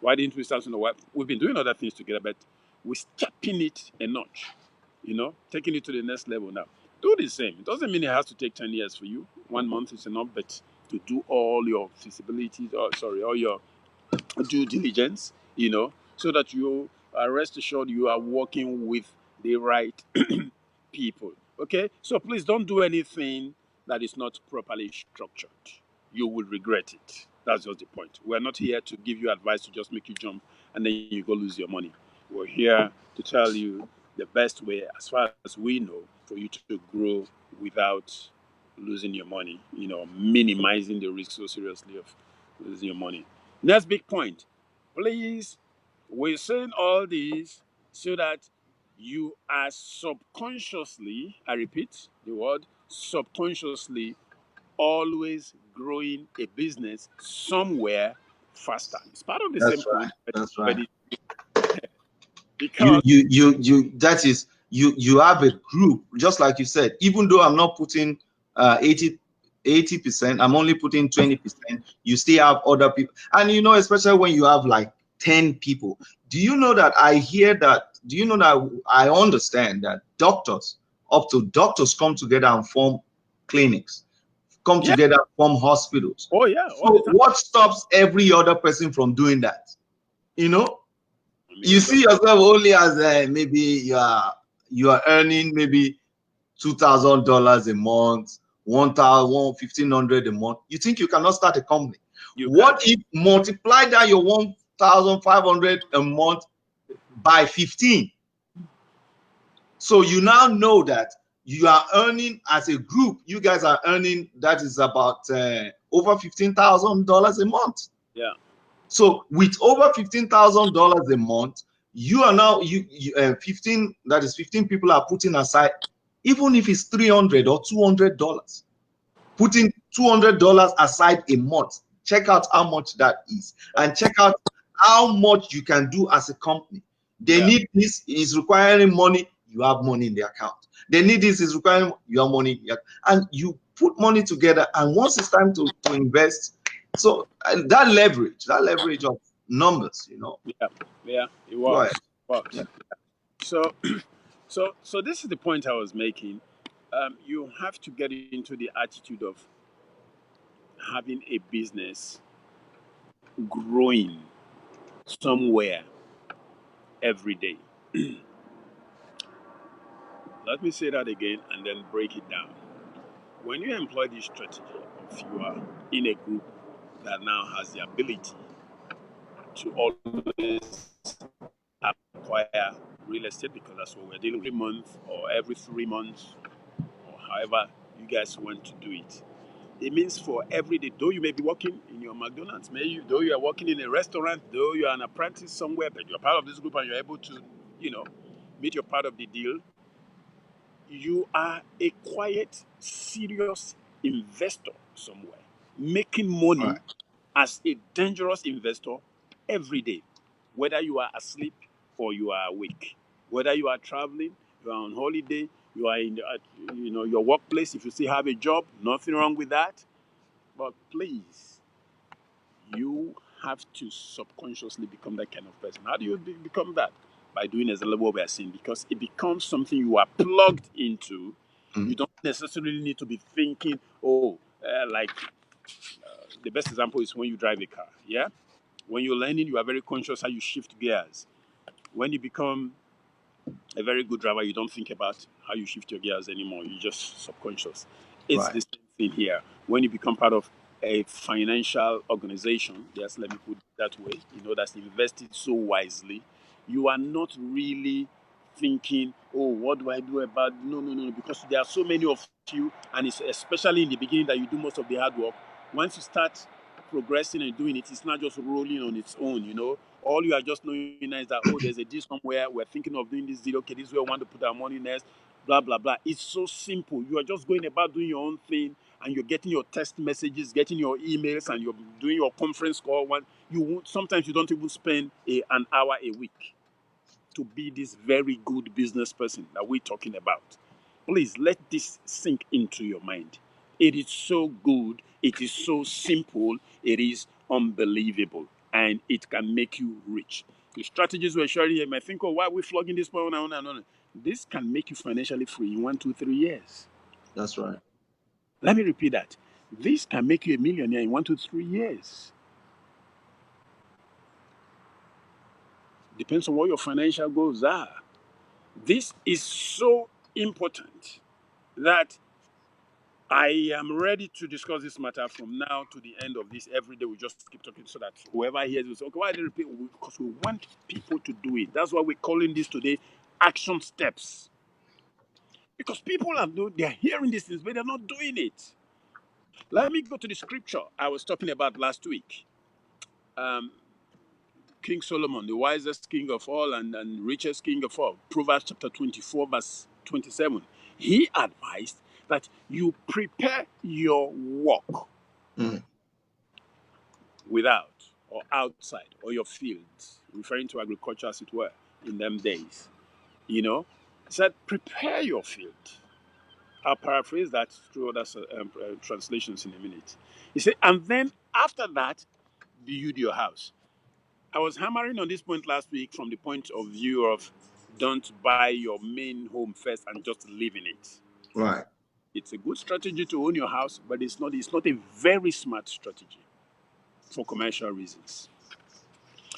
Why didn't we start in a while? We've been doing other things together, but we're stepping it a notch, taking it to the next level now. Do the same. It doesn't mean it has to take 10 years for you. 1 month is enough, but to do all your feasibilities, all your due diligence, so that you are rest assured you are working with the right people. Okay? So please don't do anything that is not properly structured. You will regret it. That's just the point. We're not here to give you advice to just make you jump and then you go lose your money. We're here to tell you the best way, as far as we know, for you to grow without losing your money, minimizing the risk so seriously of losing your money. Next big point. Please, we're saying all this so that you are subconsciously, I repeat the word, subconsciously always growing a business somewhere faster. It's part of the same That's right. point, That's but right. because That is, you have a group, just like you said, even though I'm not putting 80%, I'm only putting 20%, you still have other people. And especially when you have like 10 people. Do you know that I understand that up to doctors come together and form clinics, come yeah, together, form hospitals. oh yeah, all the So time. what stops every other person from doing that? You know, I you mean, see yourself only as maybe you are earning maybe $2,000 a month, 1,500 a month. You think you cannot start a company? What if multiply that your 1,500 a month by 15? So you now know that you are earning as a group. You guys are earning, that is about over $15,000 a month. Yeah. So with over $15,000 a month, you are now 15. That is 15 people are putting aside, even if it's $300 or $200, putting $200 aside a month. Check out how much that is, and check out how much you can do as a company. They need this, is requiring money. You have money in the account. They need this, is requiring, you have money, and you put money together. And once it's time to invest, so that leverage of numbers, Yeah, it Go ahead. works. Yeah. So, so this is the point I was making. You have to get into the attitude of having a business growing somewhere every day. Let me say that again and then break it down. When you employ this strategy of you are in a group that now has the ability to always acquire real estate, because that's what we're doing every month or every 3 months or however you guys want to do it. It means for every day, though you may be working in your McDonald's, though you are working in a restaurant, though you are an apprentice somewhere, but you're part of this group and you're able to, meet your part of the deal, you are a quiet, serious investor somewhere, making money Right. as a dangerous investor every day, whether you are asleep or you are awake, whether you are traveling, you are on holiday, you are in your workplace. If you still have a job, nothing wrong with that. But please, you have to subconsciously become that kind of person. How do you become that? By doing exactly what we are saying, because it becomes something you are plugged into. You don't necessarily need to be thinking, like the best example is when you drive a car. Yeah, when you're learning, you are very conscious how you shift gears. When you become a very good driver, you don't think about how you shift your gears anymore. You just subconscious. It's Right. the same thing here. When you become part of a financial organization, yes, let me put it that way, that's invested so wisely, you are not really thinking, oh, what do I do about no, because there are so many of you, and it's especially in the beginning that you do most of the hard work. Once you start progressing and doing it, it's not just rolling on its own. All you are just knowing is that, oh, there's a deal somewhere, we're thinking of doing this deal, okay, this is where we want to put our money next, blah blah blah. It's so simple. You are just going about doing your own thing, and you're getting your text messages, getting your emails, and you're doing your conference call. Sometimes you don't even spend an hour a week to be this very good business person that we're talking about. Please let this sink into your mind. It is so good, it is so simple, it is unbelievable, and it can make you rich. The strategies we're sharing here, you might think, oh, why are we flogging this point on and on? This can make you financially free in 1, 2, 3 years. That's right. Let me repeat that. This can make you a millionaire in 1 to 3 years. Depends on what your financial goals are. This is so important that I am ready to discuss this matter from now to the end of this. Every day we just keep talking so that whoever hears will say, okay, why did you repeat? Because we want people to do it. That's why we're calling this today action steps. Because people they're hearing these things, but they're not doing it. Let me go to the scripture I was talking about last week. King Solomon, the wisest king of all and richest king of all, Proverbs chapter 24, verse 27. He advised that you prepare your work Mm. without or outside or your fields, referring to agriculture as it were in them days. He said, prepare your field. I'll paraphrase that through other translations in a minute. He said, and then after that, build your house. I was hammering on this point last week from the point of view of don't buy your main home first and just live in it. Right. It's a good strategy to own your house, but it's not a very smart strategy for commercial reasons.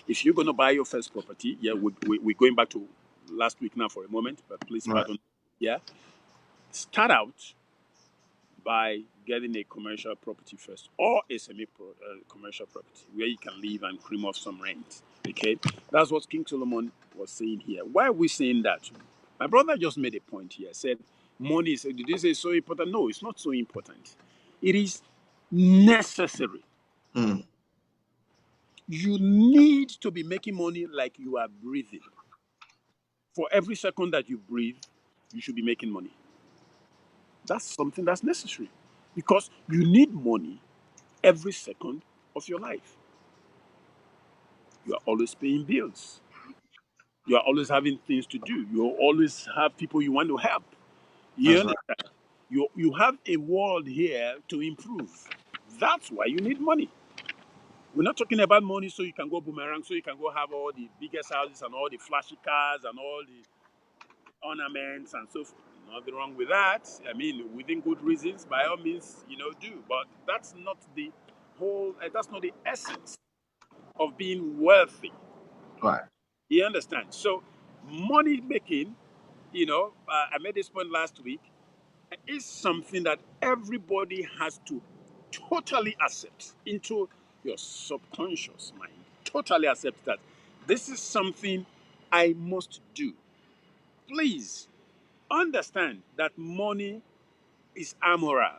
If you're going to buy your first property, we're going back to last week now for a moment, but please Right. pardon. Yeah, start out by getting a commercial property first or a commercial property where you can live and cream off some rent. Okay, that's what King Solomon was saying here. Why are we saying that? My brother just made a point here. Said money is, did you say so important? No, it's not so important. It is necessary. Mm. You need to be making money like you are breathing. For every second that you breathe, you should be making money. That's something that's necessary because you need money every second of your life. You are always paying bills. You are always having things to do. You always have people you want to help. You That's right. understand? You have a world here to improve. That's why you need money. We're not talking about money so you can go boomerang, so you can go have all the biggest houses and all the flashy cars and all the ornaments and so forth. Nothing wrong with that. I mean, within good reasons, by all means, do. But that's not the whole. That's not the essence of being wealthy. Right. You understand? So, money making, I made this point last week, is something that everybody has to totally accept into your subconscious mind. Totally accept that this is something I must do. Please understand that money is amoral.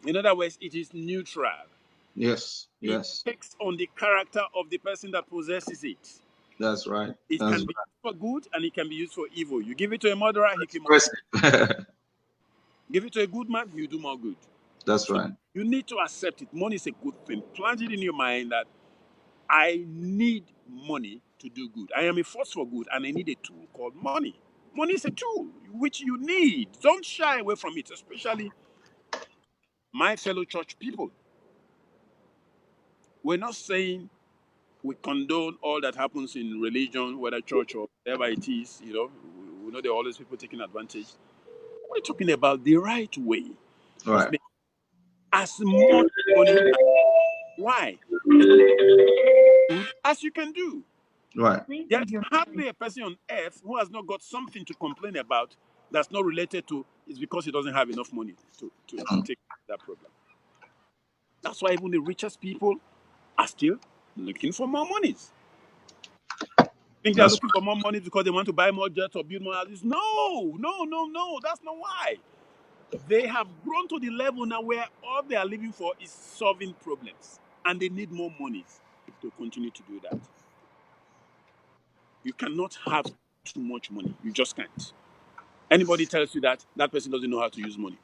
In other words, it is neutral. Yes. It Yes. takes on the character of the person that possesses it. That's right. It That's can be right. used for good and it can be used for evil. You give it to a murderer, he can Expressive. give it to a good man, he'll do more good. That's So right. you need to accept it. Money is a good thing. Plant it in your mind that I need money to do good. I am a force for good and I need a tool called money. Money is a tool which you need. Don't shy away from it, especially my fellow church people. We're not saying we condone all that happens in religion, whether church or whatever it is. We know there are always people taking advantage. We're talking about the right way of Right. making as much money. Why? As good as you can do. Right. There's hardly a person on earth who has not got something to complain about that's not related to it's because he doesn't have enough money to take that problem. That's why even the richest people are still looking for more monies. Think they're That's looking for more money because they want to buy more jets or build more houses? No, no, no, no. That's not why. They have grown to the level now where all they are living for is solving problems, and they need more monies to continue to do that. You cannot have too much money. You just can't. Anybody tells you that, that person doesn't know how to use money.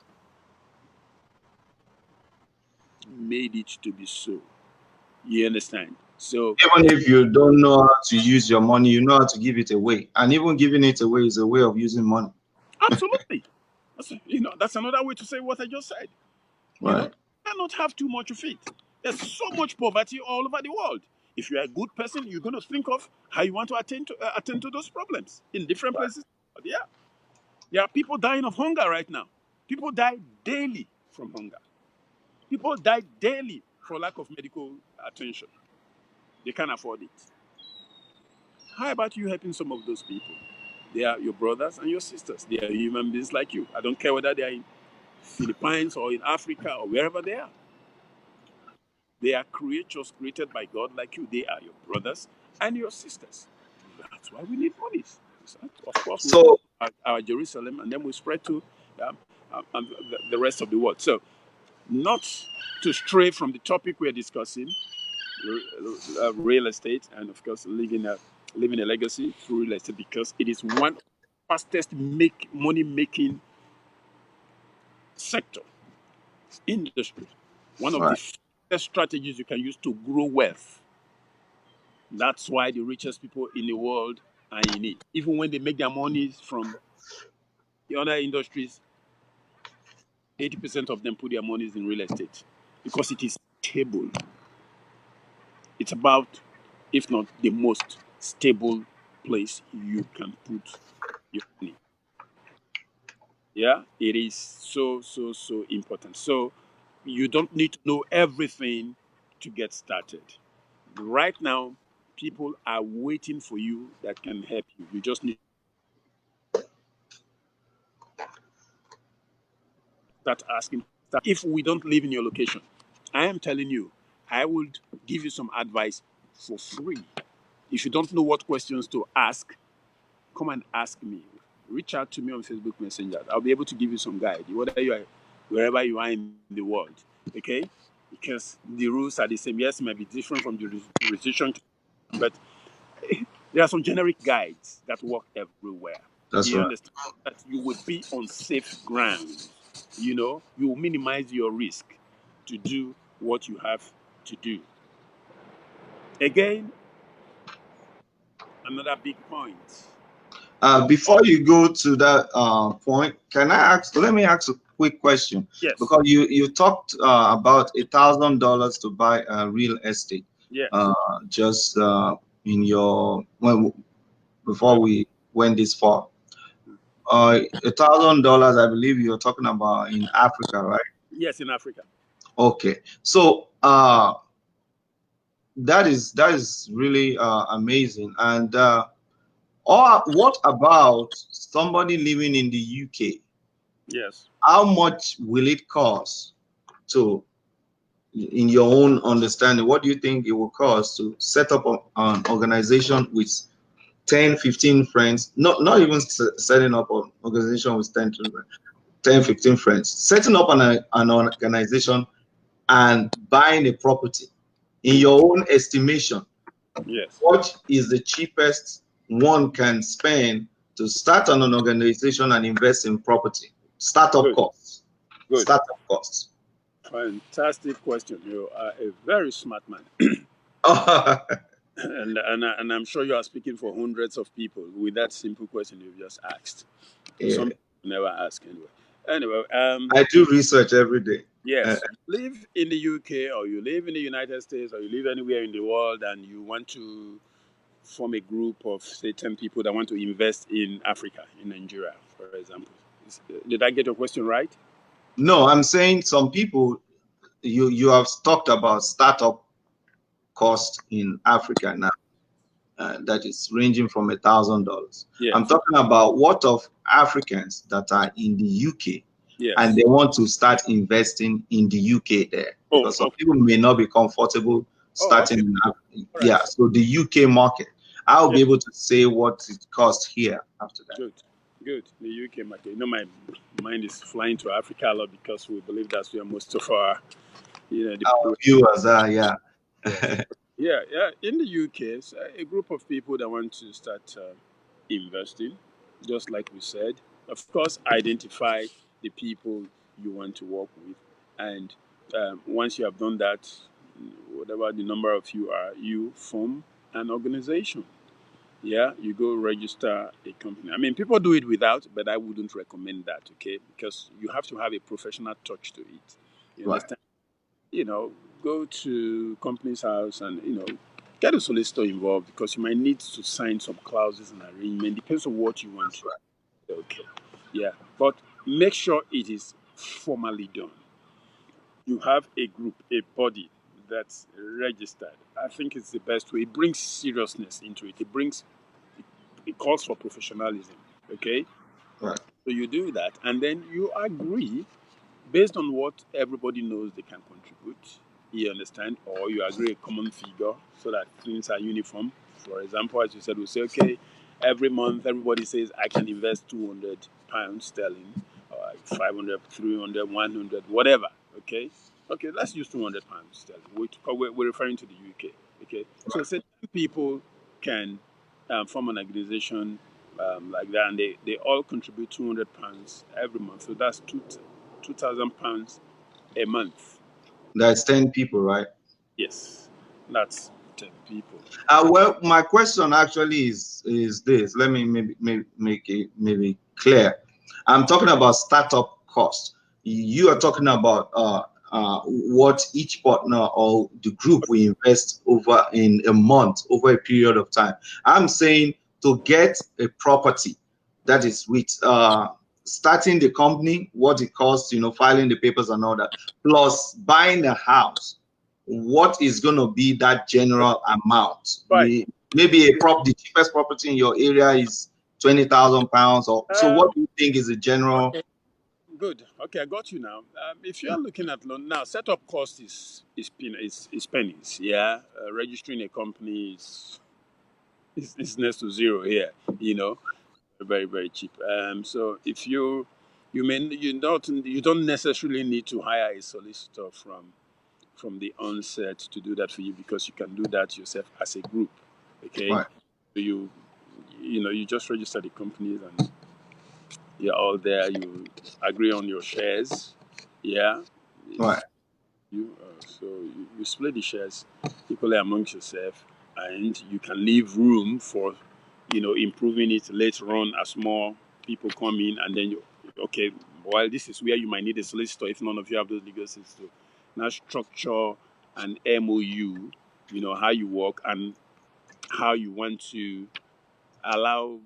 Made it to be so. You understand? So even if you don't know how to use your money, you know how to give it away. And even giving it away is a way of using money. absolutely. That's another way to say what I just said. You Right. cannot have too much of it. There's so much poverty all over the world. If you're a good person, you're going to think of how you want to attend to those problems in different places. But yeah, there are people dying of hunger right now. People die daily from hunger. People die daily for lack of medical attention. They can't afford it. How about you helping some of those people? They are your brothers and your sisters. They are human beings like you. I don't care whether they are in Philippines or in Africa or wherever they are. They are creatures created by God like you. They are your brothers and your sisters. That's why we need monies. Of course, we So our Jerusalem, and then we spread to the rest of the world. So, not to stray from the topic we're discussing, real estate, and of course, living a legacy through real estate, because it is one of the fastest money making sector industry. One of the right. fastest strategies you can use to grow wealth. That's why the richest people in the world are in it. Even when they make their monies from the other industries, 80% of them put their monies in real estate because it is stable. It's about, if not the most stable place you can put your money. Yeah, it is so, so, so important. So you don't need to know everything to get started. Right now, people are waiting for you that can help you. You just need start asking. If we don't live in your location, I am telling you, I would give you some advice for free. If you don't know what questions to ask, come and ask me. Reach out to me on Facebook Messenger. I'll be able to give you some guide, whether you are wherever you are in the world. Okay? Because the rules are the same. Yes, it might be different from jurisdiction, but there are some generic guides that work everywhere. That's You right. understand that you would be on safe ground. You will minimize your risk to do what you have to do. Again, another big point. Before you go to that point, can I ask? Let me ask a quick question, Yes. because you talked about $1,000 to buy real estate. Yes. Just in your before we went this far. $1,000, I believe you're talking about in Africa, right? Yes, in Africa. Okay. So that is really amazing. And or what about somebody living in the UK? Yes. How much will it cost to, in your own understanding, what do you think it will cost to set up an organization with 10, 15 friends? Not even setting up an organization with 10, 15 friends. Setting up an organization and buying a property. In your own estimation, Yes. what is the cheapest one can spend to start on an organization and invest in property? Startup Good. costs. Good. Startup costs. Fantastic question. You are a very smart man. And I'm sure you are speaking for hundreds of people with that simple question you've just asked. Yeah, Some people never ask anyway. Anyway, I do research every day. yes, you live in the UK or you live in the United States or you live anywhere in the world and you want to form a group of say 10 people that want to invest in Africa, in Nigeria, for example. Did I get your question right? No, I'm saying some people, you have talked about startup cost in Africa now. That is ranging from $1,000. I'm Yes. talking about what of Africans that are in the UK and Yes. they want to start investing in the UK there, Oh, because some okay. people may not be comfortable Oh, okay. starting in Africa. All right. Yeah, so the UK market, I'll Yeah. be able to say what it costs here after that. Good. Good. The UK market. You know, my mind is flying to Africa a lot because we believe that's where most of our, the Our viewers are, yeah. yes. Yeah, yeah. In the UK, it's a group of people that want to start investing, just like we said. Of course, identify the people you want to work with, and once you have done that, whatever the number of you are, you form an organization. Yeah, you go register a company. I mean, people do it without, but I wouldn't recommend that. Okay, because you have to have a professional touch to it. You Right. understand? You know, go to company's house and get a solicitor involved because you might need to sign some clauses and arrangement. Depends on what you want to. Okay, yeah, but make sure it is formally done. You have a group, a body that's registered. I think it's the best way. It brings seriousness into it. It calls for professionalism. Okay, Right. so you do that, and then you agree based on what everybody knows they can contribute, you understand, or you agree a common figure so that things are uniform. For example, as you said, we say, okay, every month everybody says I can invest £200 sterling, or 500, 300, 100, whatever. Okay, okay, let's use £200 sterling. We're referring to the UK. Okay, so say 10 people can form an organization like that, and they all contribute £200 every month. So that's £2,000 a month. That's 10 people, right? Yes, that's 10 people. Well, my question actually is this. Let me maybe make it maybe clear. I'm talking about startup cost. You are talking about what each partner or the group will invest over in a month, over a period of time. I'm saying to get a property that is with starting the company, what it costs, filing the papers and all that, plus buying a house, what is going to be that general amount? Fine. Maybe the cheapest property in your area is £20,000, or so. What do you think is a general? Okay, good. Okay, I got you now. If you are looking at loan now, setup cost is pennies. Yeah, registering a company is next to zero here. You know, very very cheap. So if you don't necessarily need to hire a solicitor from the onset to do that for you because you can do that yourself as a group. Okay, Right, so you just register the companies and you're all there. You agree on your shares. Yeah, right, you split the shares equally amongst yourself, and you can leave room for improving it later on as more people come in, and then okay, well, this is where you might need a solicitor if none of you have those legal skills to now structure an MOU, how you work and how you want to allow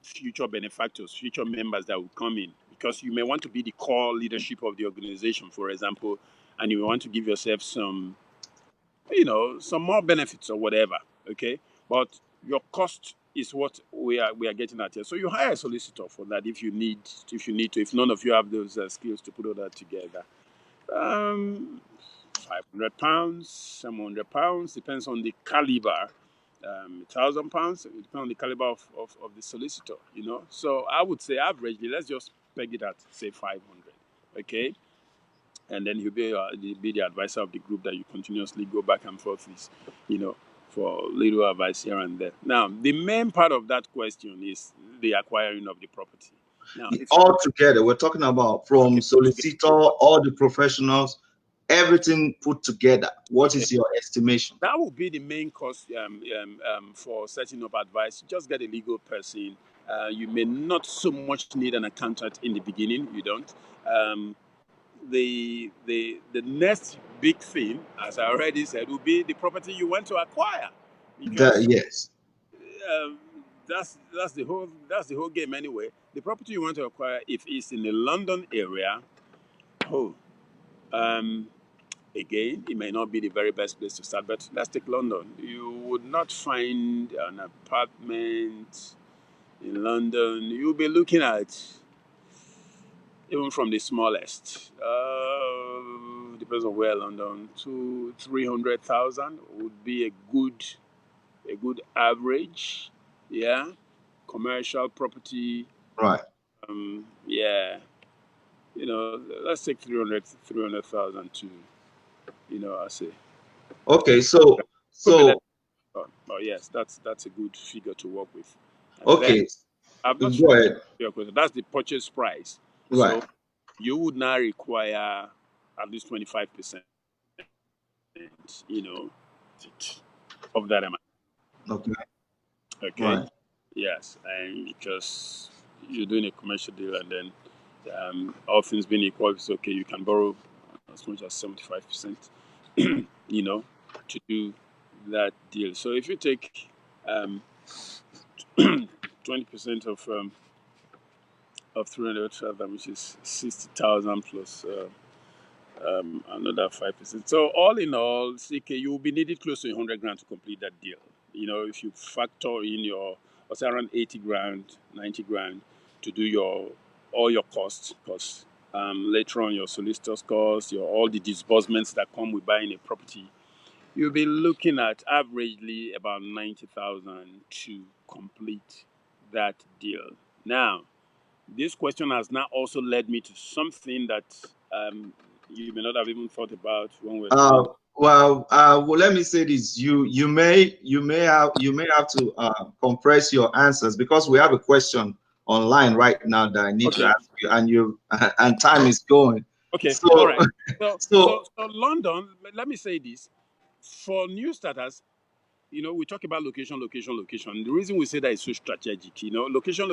future benefactors, future members that will come in, because you may want to be the core leadership of the organization, for example, and you want to give yourself some, some more benefits or whatever. Okay, but your cost is what we are getting at here. So you hire a solicitor for that if you need to. If none of you have those skills to put all that together, £500, £700 depends on the caliber. £1,000 it depends on the caliber of the solicitor. So I would say averagely, let's just peg it at say 500. Okay, and then he'll be the advisor of the group that you continuously go back and forth with, for little advice here and there. Now, the main part of that question is the acquiring of the property. Now, all together, we're talking about from solicitor, all the professionals, everything put together. What is your estimation? That will be the main cost for setting up advice. Just get a legal person. You may not so much need an accountant in the beginning. You don't. The next big thing, as I already said, will be the property you want to acquire. Because, yes. That's the whole game anyway. The property you want to acquire, if it's in the London area, again, it may not be the very best place to start, but let's take London. You would not find an apartment in London. You'll be looking at, even from the smallest, depends on where London, 200,000-300,000 would be a good average. Yeah, commercial property. Right. Yeah, let's take 300,000 to, I say. Okay, so yes, that's a good figure to work with. And okay, I'm not go ahead. That's the purchase price. Right. So you would now require at least 25%, of that amount. Okay. Okay. Right. Yes, and because you're doing a commercial deal, and then all things being equal, it's okay. You can borrow as much as 75%, to do that deal. So if you take 20% of 300,000, which is 60,000 plus another 5%. So all in all, CK, you will be needed close to 100 grand to complete that deal. If you factor in your, around 80 grand, 90 grand to do all your costs, because later on your solicitor's costs, all the disbursements that come with buying a property, you'll be looking at averagely about 90,000 to complete that deal. Now, this question has now also led me to something that you may not have even thought about when we're well, let me say this: you may have to compress your answers, because we have a question online right now that I need to ask you, and time is going. Okay. So, all right. So London. Let me say this: for new starters, we talk about location. The reason we say that is so strategic, location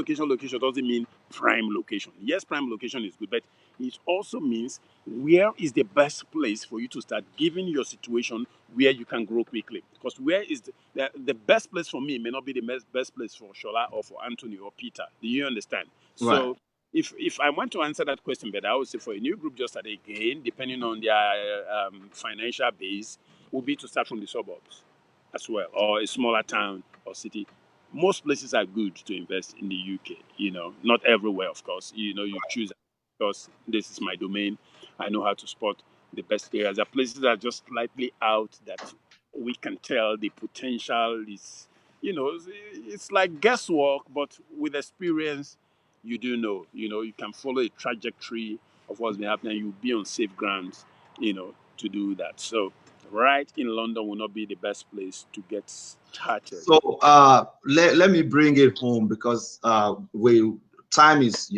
doesn't mean prime location. Yes, prime location is good, but it also means where is the best place for you to start, given your situation, where you can grow quickly. Because where is the best place for me may not be the best place for Shola or for Anthony or Peter. Do you understand? Right. So if I want to answer that question better, I would say for a new group just started, again, depending on their financial base, would be to start from the suburbs as well, or a smaller town or city. Most places are good to invest in the UK. Not everywhere, of course. You choose, because this is my domain. I know how to spot the best areas. There are places that are just slightly out that we can tell the potential is. It's like guesswork, but with experience, you do know. You can follow a trajectory of what's been happening. You'll be on safe grounds, to do that. So right in London will not be the best place to get started. So let me bring it home, because time is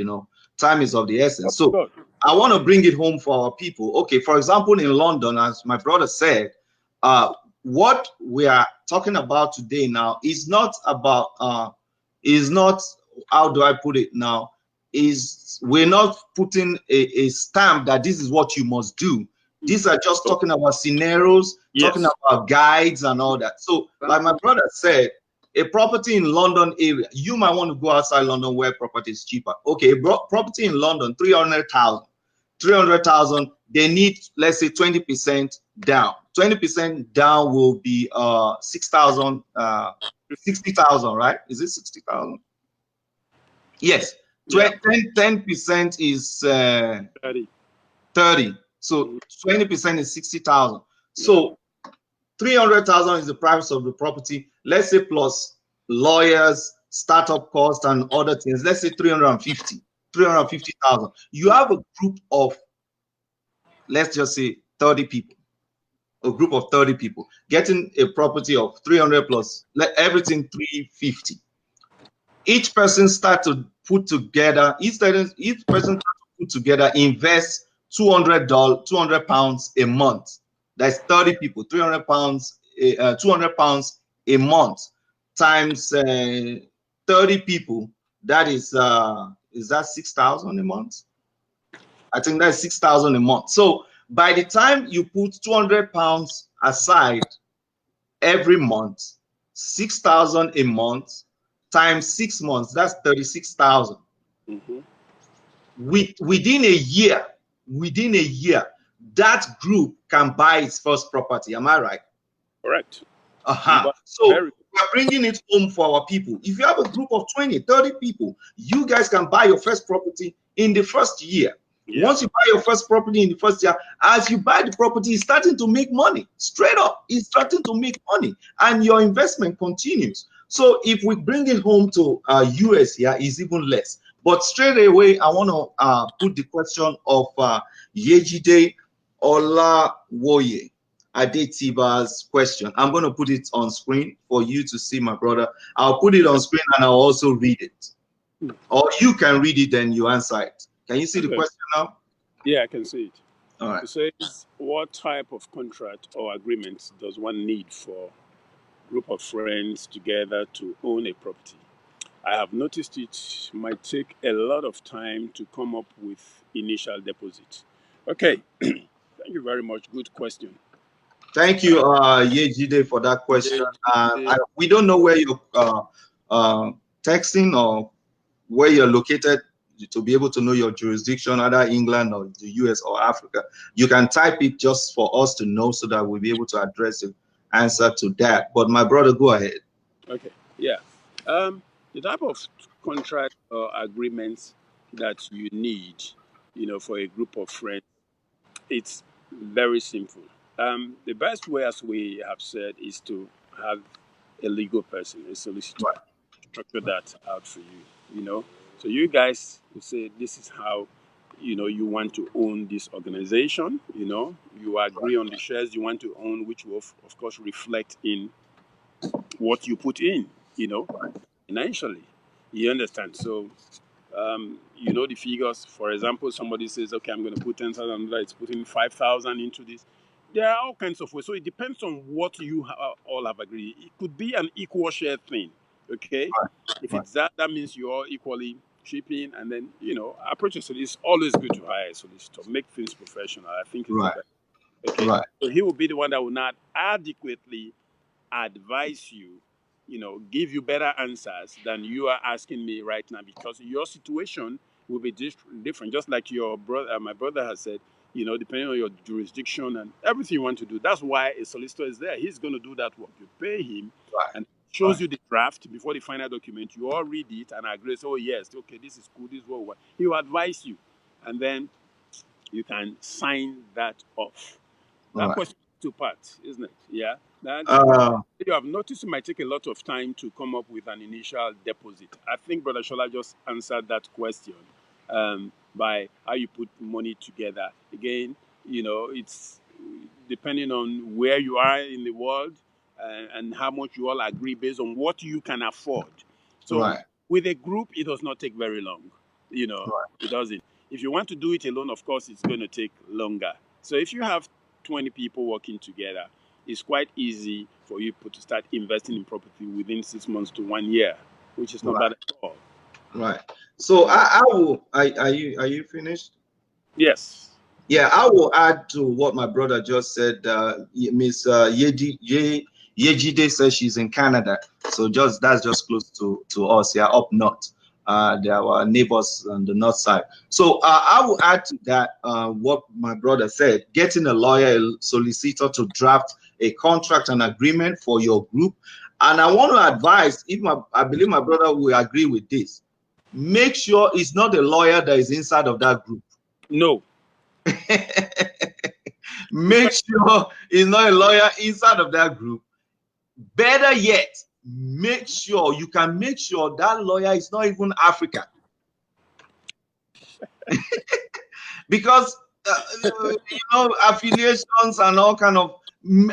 of the essence. So I want to bring it home for our people. Okay, for example, in London, as my brother said, what we are talking about today now is not about how do I put it now, is we're not putting a stamp that this is what you must do. These are just talking about scenarios, talking about guides and all that. So, like my brother said, a property in London area, you might want to go outside London where property is cheaper. Okay, property in London, 300,000. 300,000, they need, let's say, 20% down. 20% down will be 6,000, 60,000, right? Is it 60,000? Yes. Yeah. 10% is 30. 30. So 20% is 60,000. So 300,000 is the price of the property. Let's say plus lawyers, startup costs, and other things. Let's say 350,000. You have a group of, let's just say 30 people, a group of 30 people getting a property of 300 plus, let everything 350. Each person start to put together, each person start to put together, invest $200, 200 pounds a month. That's 30 people, 300 pounds, 200 pounds a month times 30 people. That is that 6,000 a month? I think that's 6,000 a month. So by the time you put 200 pounds aside every month, 6,000 a month times 6 months, that's 36,000. Within a year, that group can buy its first property. Am I right? Correct. So we're bringing it home for our people. If you have a group of 20, 30 people, you guys can buy your first property in the first year. Yeah. Once you buy your first property in the first year, as you buy the property, it's starting to make money. Straight up, it's starting to make money, and your investment continues. So if we bring it home to US here, it's even less. But straight away, I want to put the question of Yejide Olawoye Adetiba's question. I'm going to put it on screen for you to see, my brother. I'll put it on screen and I'll also read it. Or you can read it and you answer it. Can you see the question now? Yeah, I can see it. All right. It says, what type of contract or agreement does one need for a group of friends together to own a property? I have noticed it might take a lot of time to come up with initial deposit. Okay. Thank you very much. Good question. Thank you, Yejide, for that question. We don't know where you're texting or where you're located to be able to know your jurisdiction, either England or the US or Africa. You can type it just for us to know so that we'll be able to address the answer to that. But my brother, go ahead. Okay. Yeah. The type of contract or agreements that you need, for a group of friends, it's very simple. The best way, as we have said, is to have a legal person, a solicitor, structure that out for you, So you guys will say, this is how, you want to own this organization, you agree on the shares you want to own, which will, of course, reflect in what you put in, financially. You understand? So, the figures. For example, somebody says, okay, I'm going to put 10,000, it's putting 5,000 into this. There are all kinds of ways. So it depends on what you all have agreed. It could be an equal share thing, okay? If it's that means you're all equally chipping, and then, approach a solicitor. It's always good to hire a solicitor. Make things professional. I think it's the best. Okay? So he will be the one that will not adequately advise you, give you better answers than you are asking me right now, because your situation will be different. Just like your brother, my brother has said, depending on your jurisdiction and everything you want to do. That's why a solicitor is there. He's going to do that work. You pay him and shows you the draft before the final document. You all read it and agree. So, yes, okay, this is cool. This is what we want. He will advise you. And then you can sign that off. That question is two parts, isn't it? Yeah. You have noticed it might take a lot of time to come up with an initial deposit. I think Brother Shola just answered that question by how you put money together. Again, it's depending on where you are in the world and how much you all agree based on what you can afford. So with a group, it does not take very long. It doesn't. If you want to do it alone, of course, it's going to take longer. So if you have 20 people working together, it's quite easy for you to start investing in property within 6 months to 1 year, which is not bad at all. Right. So I will. Are you finished? Yes. Yeah, I will add to what my brother just said. Miss Yejide says she's in Canada, so that's just close to us. Yeah, up north. They are our neighbors on the north side. So I will add to that what my brother said: getting a lawyer, a solicitor to draft a contract and agreement for your group. And I want to advise, I believe my brother will agree with this. Make sure it's not a lawyer that is inside of that group. No. Make sure it's not a lawyer inside of that group. Better yet, make sure that lawyer is not even African. Because affiliations and all kind of,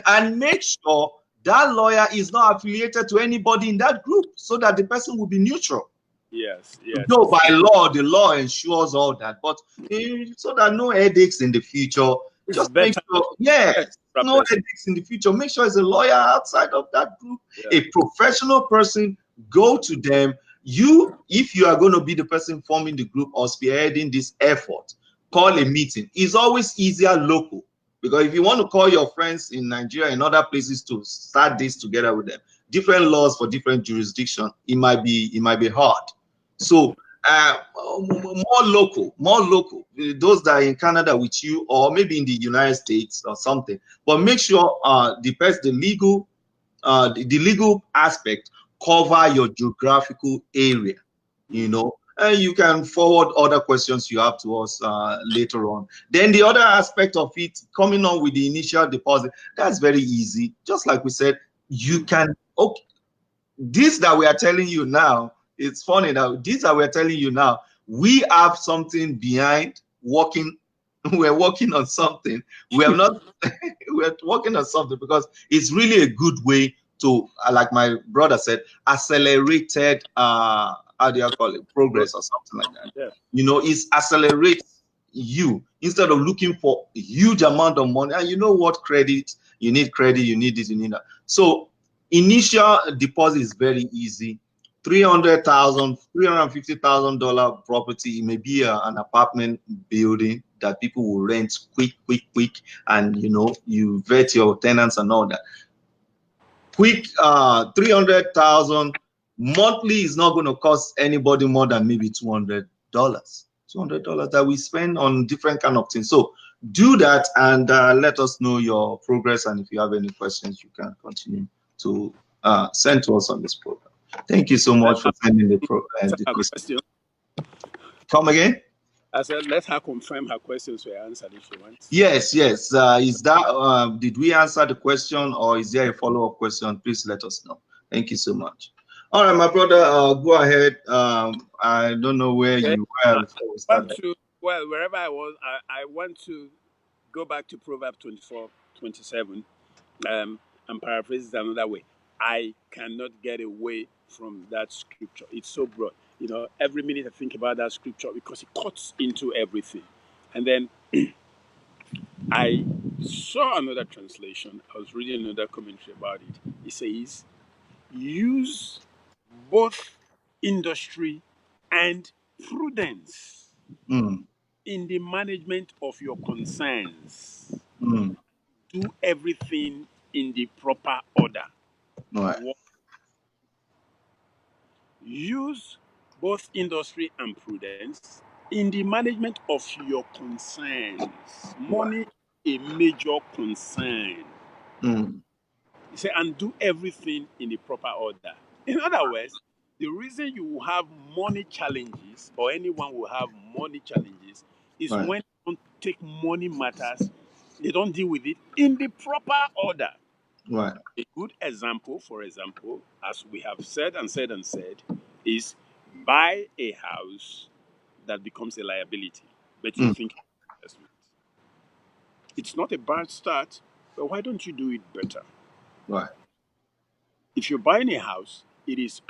and make sure that lawyer is not affiliated to anybody in that group, so that the person will be neutral. Yes, yes. No, by law, the law ensures all that, but so that no headaches in the future. It's just better. make sure, no headaches in the future. Make sure it's a lawyer outside of that group, a professional person. Go to them. If you are going to be the person forming the group or spearheading this effort, call a meeting. It's always easier local, because if you want to call your friends in Nigeria and other places to start this together with them, different laws for different jurisdiction, it might be hard. So more local, those that are in Canada with you, or maybe in the United States or something. But make sure the legal aspect cover your geographical area, and you can forward other questions you have to us later on. Then the other aspect of it, coming on with the initial deposit, that's very easy. Just like we said, you can, this that we are telling you now, it's funny that this that we're telling you now, we have something behind working. We're working on something. We are not, we're working on something, because it's really a good way to, like my brother said, accelerated, how do you call it, progress or something like that. Yeah. It accelerates you instead of looking for a huge amount of money. And you know what, you need credit, you need this, you need that. So initial deposit is very easy. $300,000, $350,000 property. It may be an apartment building that people will rent quick, and you vet your tenants and all that. Quick, 300,000 monthly is not going to cost anybody more than maybe $200. $200 that we spend on different kind of things. So do that, and let us know your progress. And if you have any questions, you can continue to send to us on this program. Thank you so much for sending the question. Come again? I said, let her confirm her questions were answered if she wants. Yes. Is that did we answer the question, or is there a follow-up question? Please let us know. Thank you so much. All right, my brother, go ahead. I don't know where you were before we started. Wherever I was, I want to go back to Proverbs 24:27 and paraphrase it another way. I cannot get away from that scripture. It's so broad. Every minute I think about that scripture, because it cuts into everything. And then I saw another translation. I was reading another commentary about it. It says, use both industry and prudence in the management of your concerns. Do everything in the proper order. Right. Use both industry and prudence in the management of your concerns. Money, a major concern. You say, and do everything in the proper order. In other words, the reason you will have money challenges, or anyone will have money challenges, is when they don't take money matters, they don't deal with it in the proper order. Right. A good example, for example, as we have said, is buy a house that becomes a liability, but you think investment. It's not a bad start, but why don't you do it better? Right. If you're buying a house, it is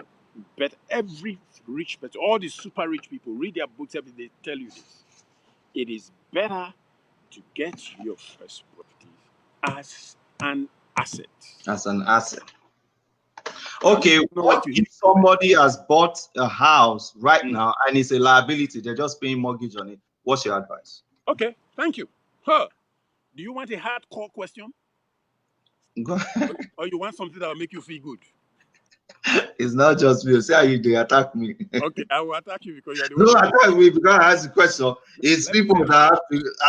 better. Every rich person, all the super rich people, read their books, they tell you this. It is better to get your first property as an asset. As an asset. Okay, what if somebody has bought a house right now and it's a liability? They're just paying mortgage on it. What's your advice? Okay, thank you. Do you want a hardcore question? Go Or you want something that will make you feel good? It's not just me. See how you they attack me. Okay, I will attack you because you are the one No, putting. attack me because I asked the question. It's Let me people tell you. that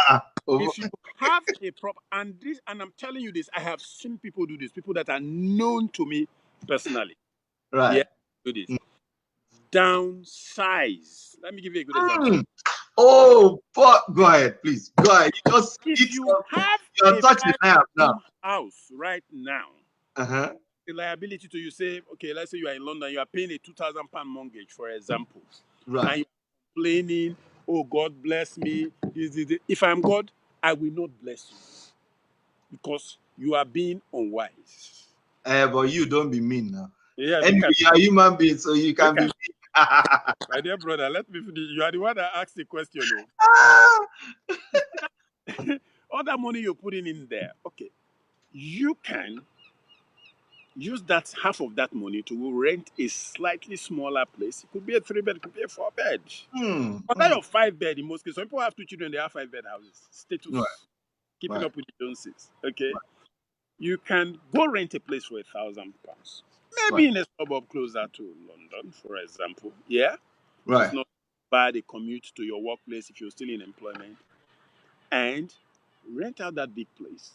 have to. If you have a prop and I'm telling you this, I have seen people do this, people that are known to me personally. Yeah, Right. do this. Downsize. Let me give you a good example. Mm. Oh, but go ahead, please. Go ahead. You just If hit you something. have You're a touching now. Now. five-room house right now, Uh-huh. the liability to you say, okay, let's say you are in London, you are paying a £2,000 mortgage, for example, Right. and you're complaining, oh, God bless me. If I'm God, I will not bless you because you are being unwise. But you don't be mean now. Yeah, Anyway, look at you're a human being, so you can look be at mean. my dear brother. Let me finish. You are the one that asked the question. Ah, Oh, all that money you're putting in there, okay, you can use that half of that money to rent a slightly smaller place. It could be a 3 bed, it could be a 4 bed. But that hmm. your 5 bed in most cases. Some people have 2 children, they have 5 bed houses. Right, Status, keeping right, up with the Joneses. Okay, you can go rent a place for £1,000. right, Maybe in a suburb closer to London, for example. Yeah, which is right. not bad a commute to your workplace if you're still in employment, and rent out that big place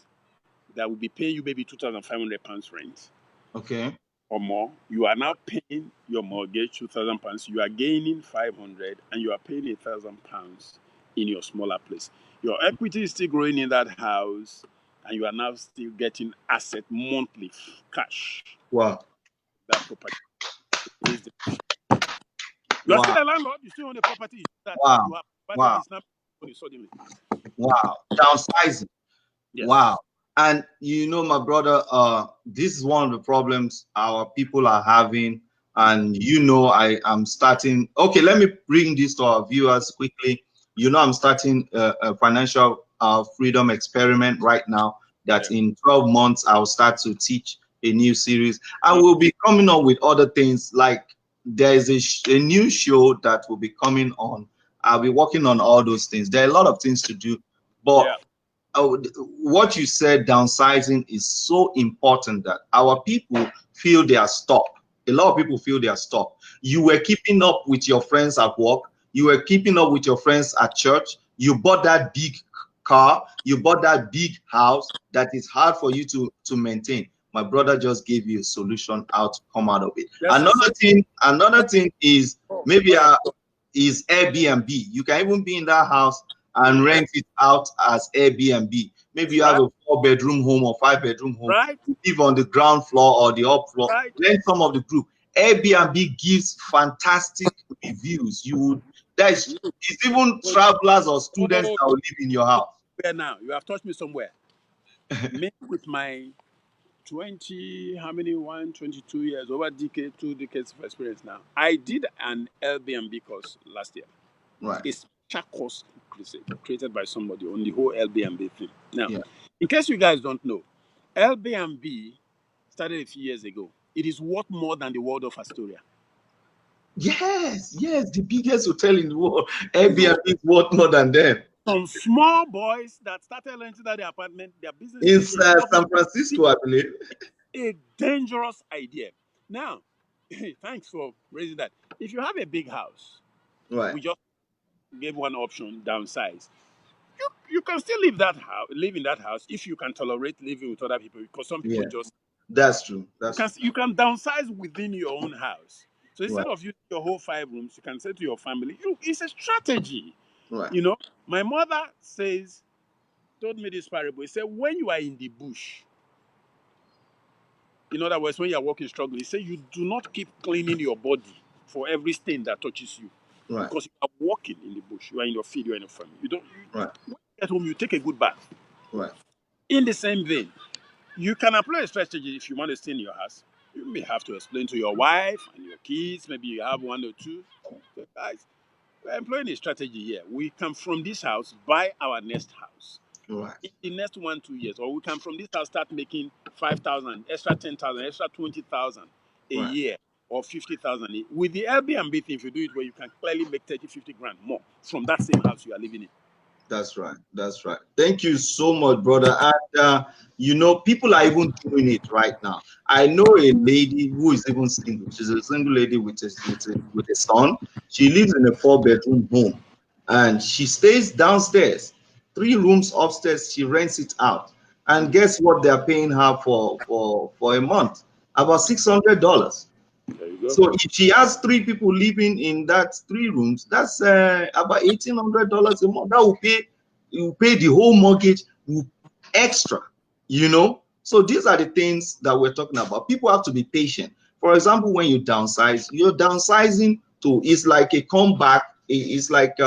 that will be paying you maybe £2,500 rent Okay. or more. You are now paying your mortgage £2,000. You are gaining 500, and you are paying £1,000 in your smaller place. Your equity is still growing in that house, and you are now still getting asset monthly cash. Wow, That property is the, you are wow, still a landlord. You still own the property. That wow, you have property wow, is not money suddenly. wow. Downsizing. Yes. Wow. And my brother, this is one of the problems our people are having. And I am starting. Okay, let me bring this to our viewers quickly. I'm starting a financial freedom experiment right now. Yeah. That in 12 months I'll start to teach a new series. I will be coming up with other things like there is a new show that will be coming on. I'll be working on all those things. There are a lot of things to do, but Yeah. what you said, downsizing, is so important that our people feel they are stuck. A lot of people feel they are stuck. You were keeping up with your friends at work. You were keeping up with your friends at church. You bought that big car. You bought that big house that is hard for you to maintain. My brother just gave you a solution how to come out of it. Yes, sir. Another thing is Oh, go maybe ahead. is Airbnb. You can even be in that house and rent it out as Airbnb. Maybe That's you have right. a 4 bedroom home or 5 bedroom home. Right. You live on the ground floor or the up floor. Right. Rent some of the group. Airbnb gives fantastic reviews. It's even Oh, travelers or students oh, that will live in your house. where now? You have touched me somewhere. Me with my 20, how many, 22 years, over decade, 2 decades of experience now. I did an Airbnb course last year. Right. A special course created by somebody on the whole Airbnb thing. Now, Yeah. in case you guys don't know, Airbnb started a few years ago. It is worth more than the world of Astoria. Yes, yes, the biggest hotel in the world. Airbnb is worth more than them. Some small boys that started renting out their apartment, their business In today is worth more. San Francisco, I believe. A dangerous idea. Now, thanks for raising that. If you have a big house, Right. we just gave one option, downsize. You can still live in that house if you can tolerate living with other people. Because some people Yeah, just that's true. That's true. you can downsize within your own house. So Right. instead of using your whole 5 rooms, you can say to your family, it's a strategy. Right. You know, my mother told me this parable. He said, when you are in the bush, in other words, when you are walking struggling, he said, you do not keep cleaning your body for every stain that touches you, Right. because you are walking in the bush. You are in your field. You are in your family. You don't. Right. When you get home, you take a good bath. Right. In the same vein, you can apply a strategy if you want to stay in your house. You may have to explain to your wife and your kids. Maybe you have one or two. So guys, we're employing a strategy here. We can from this house buy our next house Right. in the next 1 2 years, or we can from this house start making 5,000, extra 10,000, extra 20,000 a Right. year, or 50,000 with the Airbnb thing. If you do it where you can clearly make 30, 50 grand more from that same house you are living in. That's right. That's right. Thank you so much, brother. And you know, people are even doing it right now. I know a lady who is even single. She's a single lady with a son. She lives in a 4-bedroom home, and she stays downstairs, 3 rooms upstairs. She rents it out, and guess what they're paying her for a month? About $600. There you go. So if she has 3 people living in that 3 rooms, that's about $1,800 a month. That will pay, you pay the whole mortgage extra, you know. So these are the things that we're talking about. People have to be patient. For example, when you downsize, you're downsizing to, it's like a comeback. It's like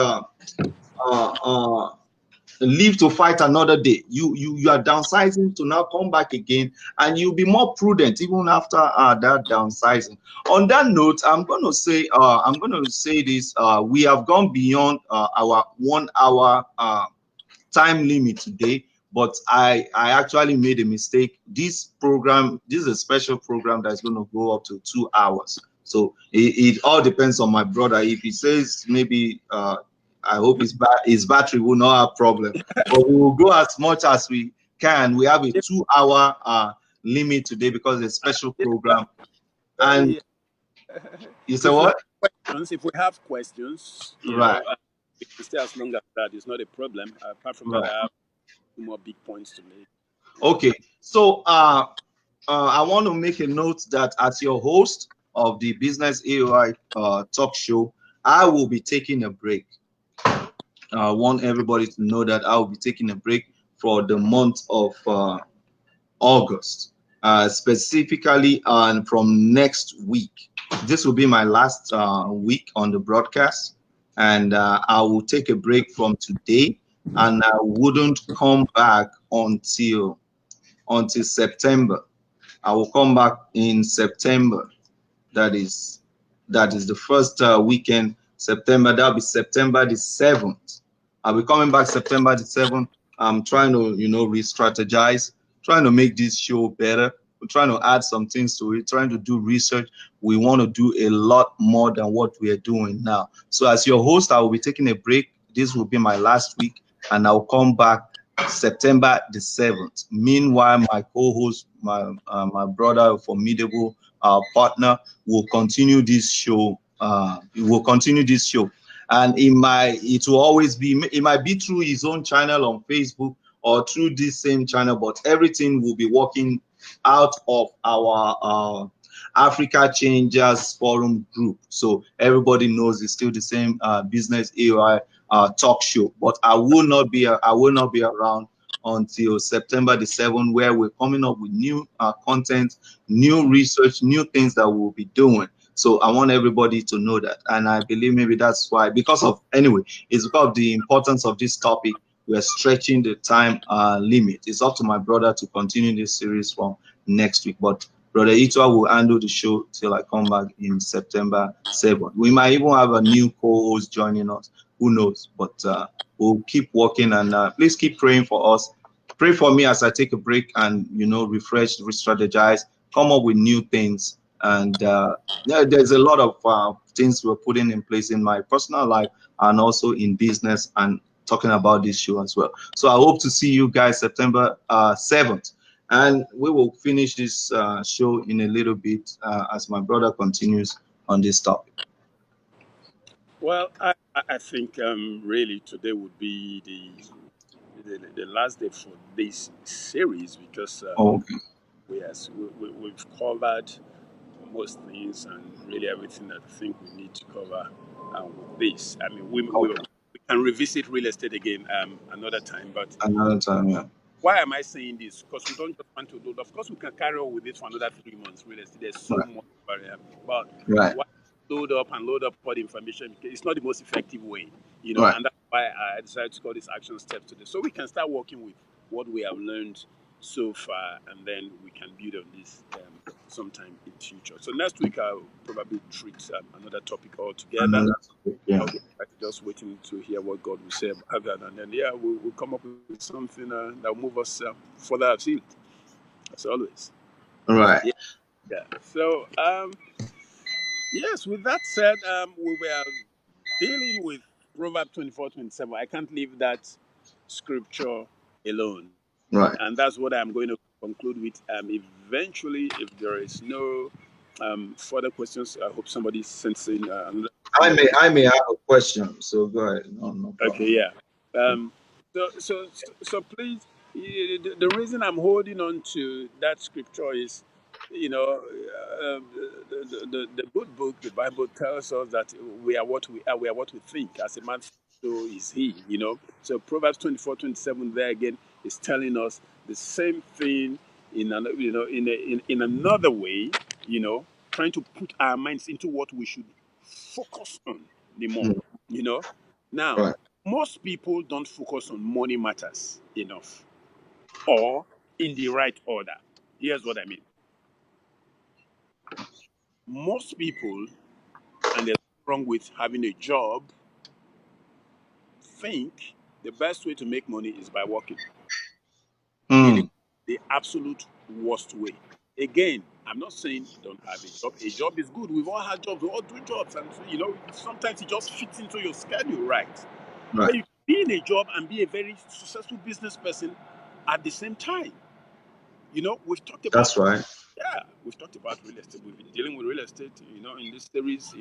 live to fight another day. You are downsizing to now come back again, and you'll be more prudent even after that downsizing. On that note, I'm going to say this. We have gone beyond our 1 hour time limit today, but I actually made a mistake. This is a special program that's going to go up to 2 hours. So it all depends on my brother. If he says maybe I hope his battery will not have problem, but we will go as much as we can. We have a 2 hour limit today because it's a special program. And you say what? If we have questions, Right. we can stay as long as that. It's not a problem. Apart from that, Right. I have 2 more big points to make. Okay. So I want to make a note that as your host of the Business AOI talk show, I will be taking a break. I want everybody to know that I will be taking a break for the month of August, specifically from next week. This will be my last week on the broadcast, and I will take a break from today, and I wouldn't come back until September. I will come back in September. That is the first weekend, September. That'll be September the 7th. I'll be coming back September the 7th. I'm trying to, re-strategize, trying to make this show better. We're trying to add some things to it, trying to do research. We want to do a lot more than what we are doing now. So as your host, I will be taking a break. This will be my last week, and I'll come back September the 7th. Meanwhile, my co-host, my brother, formidable partner, will continue this show. We will continue this show, and it will always be. It might be through his own channel on Facebook or through this same channel, but everything will be working out of our Africa Changers Forum group. So everybody knows it's still the same Business AOI talk show. But I will not be around until September the 7th, where we're coming up with new content, new research, new things that we'll be doing. So I want everybody to know that. And I believe maybe that's why, it's because of the importance of this topic, we're stretching the time limit. It's up to my brother to continue this series from next week. But Brother Itwa will handle the show till I come back in September 7th. We might even have a new co-host joining us. Who knows? But we'll keep working, and please keep praying for us. Pray for me as I take a break and, refresh, re-strategize, come up with new things. And there's a lot of things we're putting in place in my personal life and also in business, and talking about this show as well. So I hope to see you guys September 7th. And we will finish this show in a little bit as my brother continues on this topic. Well, I think really today would be the last day for this series, because Okay. we've covered most things and really everything that I think we need to cover with this. I mean, we can revisit real estate again another time, but Another time, yeah. why am I saying this? Because we don't just want to do. Of course, we can carry on with this for another 3 months. Real estate, there's so much variable. But Right. why load up all the information? It's not the most effective way, Right. And that's why I decided to call this action steps today, so we can start working with what we have learned so far, and then we can build on this sometime in future. So next week I'll probably treat another topic altogether. Another topic, yeah. Just waiting to hear what God will say about that, and then we'll come up with something that will move us further afield, as always. Right. Yeah. So yes, with that said, we were dealing with Proverbs 24:27. I can't leave that scripture alone. Right. And that's what I'm going to conclude with. Eventually, if there is no further questions, I hope somebody sends in another. I may have a question, so go ahead. No Okay, problem. yeah. So please, the reason I'm holding on to that scripture is, you know, the good book, the Bible tells us that we are what we are. We are what we think. As a man, so is he. You know. So Proverbs 24:27 there again is telling us the same thing in in another way. You know, trying to put our minds into what we should focus on the more. Mm, You know. Now, right. most people don't focus on money matters enough or in the right order. Here's what I mean. Most people, and there's nothing wrong with having a job, think the best way to make money is by working. It is Mm, the absolute worst way. Again, I'm not saying don't have a job. A job is good. We've all had jobs. We all do jobs. And, sometimes it just fits into your schedule, right? right. But you can be in a job and be a very successful business person at the same time. We've talked about That's right. yeah, we've talked about real estate. We've been dealing with real estate, in this series,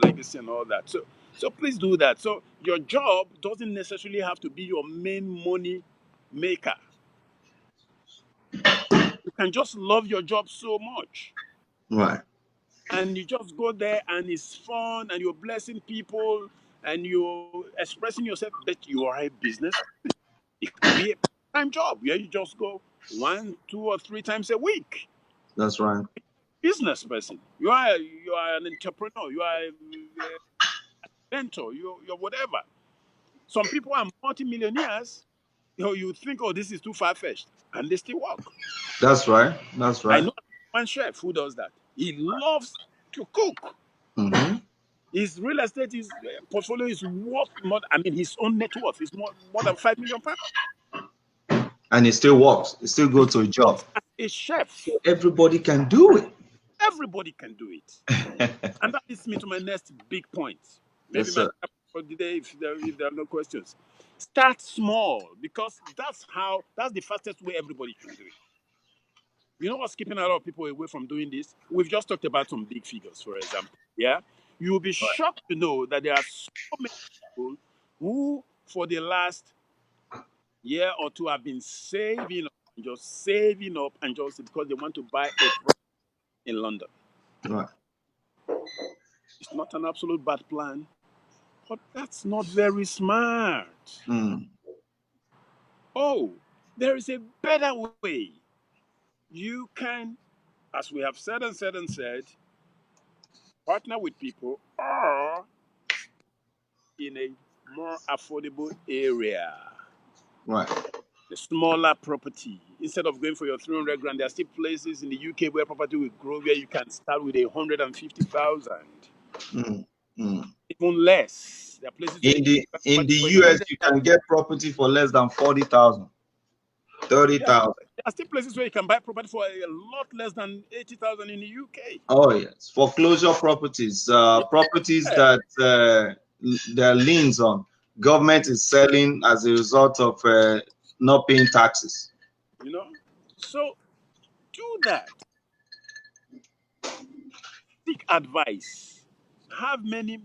legacy and all that. So please do that. So your job doesn't necessarily have to be your main money maker. You can just love your job so much, Right. and you just go there, and it's fun, and you're blessing people, and you're expressing yourself. But you are a business. It can be a part-time job where you just go 1, 2, or 3 times a week. That's right. Business person. You are an entrepreneur. You are a mentor. You're whatever. Some people are multimillionaires. You think, oh, this is too far fetched, and they still work. That's right. That's I right. know one chef who does that. He loves to cook. Mm-hmm. His real estate portfolio is worth more. I mean, his own net worth is more than £5 million. And it still works. It still go to a job. As a chef, Everybody can do it. everybody can do it. And that leads me to my next big point. Maybe Yes, my sir. for the day, if there are no questions. Start small, because that's the fastest way everybody can do it. You know what's keeping a lot of people away from doing this? We've just talked about some big figures, for example. Yeah, you'll be shocked to know that there are so many people who, for the last year or two, have been saving up and just saving up, and just because they want to buy a property in London. Right. It's not an absolute bad plan, but that's not very smart. Mm, Oh, there is a better way. You can, as we have said and said and said, partner with people or in a more affordable area, right. the smaller property. Instead of going for your 300 grand, there are still places in the UK where property will grow, where you can start with 150,000, Mm, mm. even less. There are places where you In can the buy in the property for US, you 100,000. can get property for less than 40,000, thirty There are, still, thousand. there are still places where you can buy property for a lot less than 80,000 in the UK. Oh yes, foreclosure properties, properties Yeah, that there are liens on. Government is selling as a result of not paying taxes. you know. So do that. Seek advice. Have many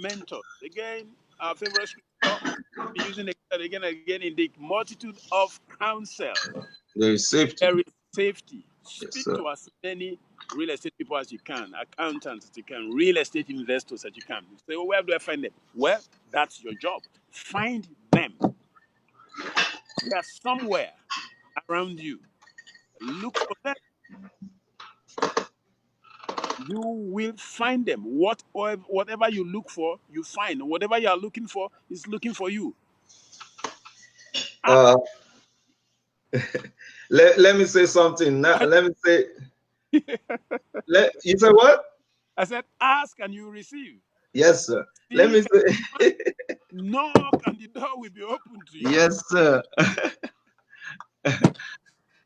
mentors. Again, our favorite scripture, be using it again and again, in the multitude of counsel, There is safety. there is safety. Yes, Speak sir. to as many real estate people as you can, accountants as you can, real estate investors as you can. You say, well, where do I find them? Well, that's your job. Find them. They are somewhere around you. Look for them. You will find them. Whatever you look for, you find. Whatever you are looking for is looking for you. Ask. Uh, let me say something. Let me say. You say what? I said, ask and you receive. Yes, sir. Let Seek me and say. find. Knock and the door will be open to you. Yes, sir.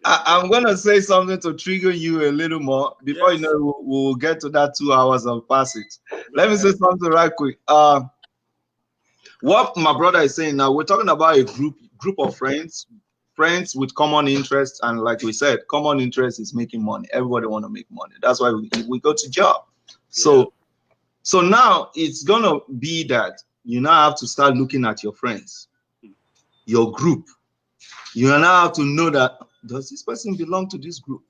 I'm gonna say something to trigger you a little more before you Yes. know we'll get to that 2 hours of passage. Go Let me say ahead. something right quick. What my brother is saying now, we're talking about a group of friends with common interests, and like we said, common interest is making money. Everybody want to make money. That's why we go to job. So so now it's gonna be that you now have to start looking at your friends, your group. You now have to know that, does this person belong to this group?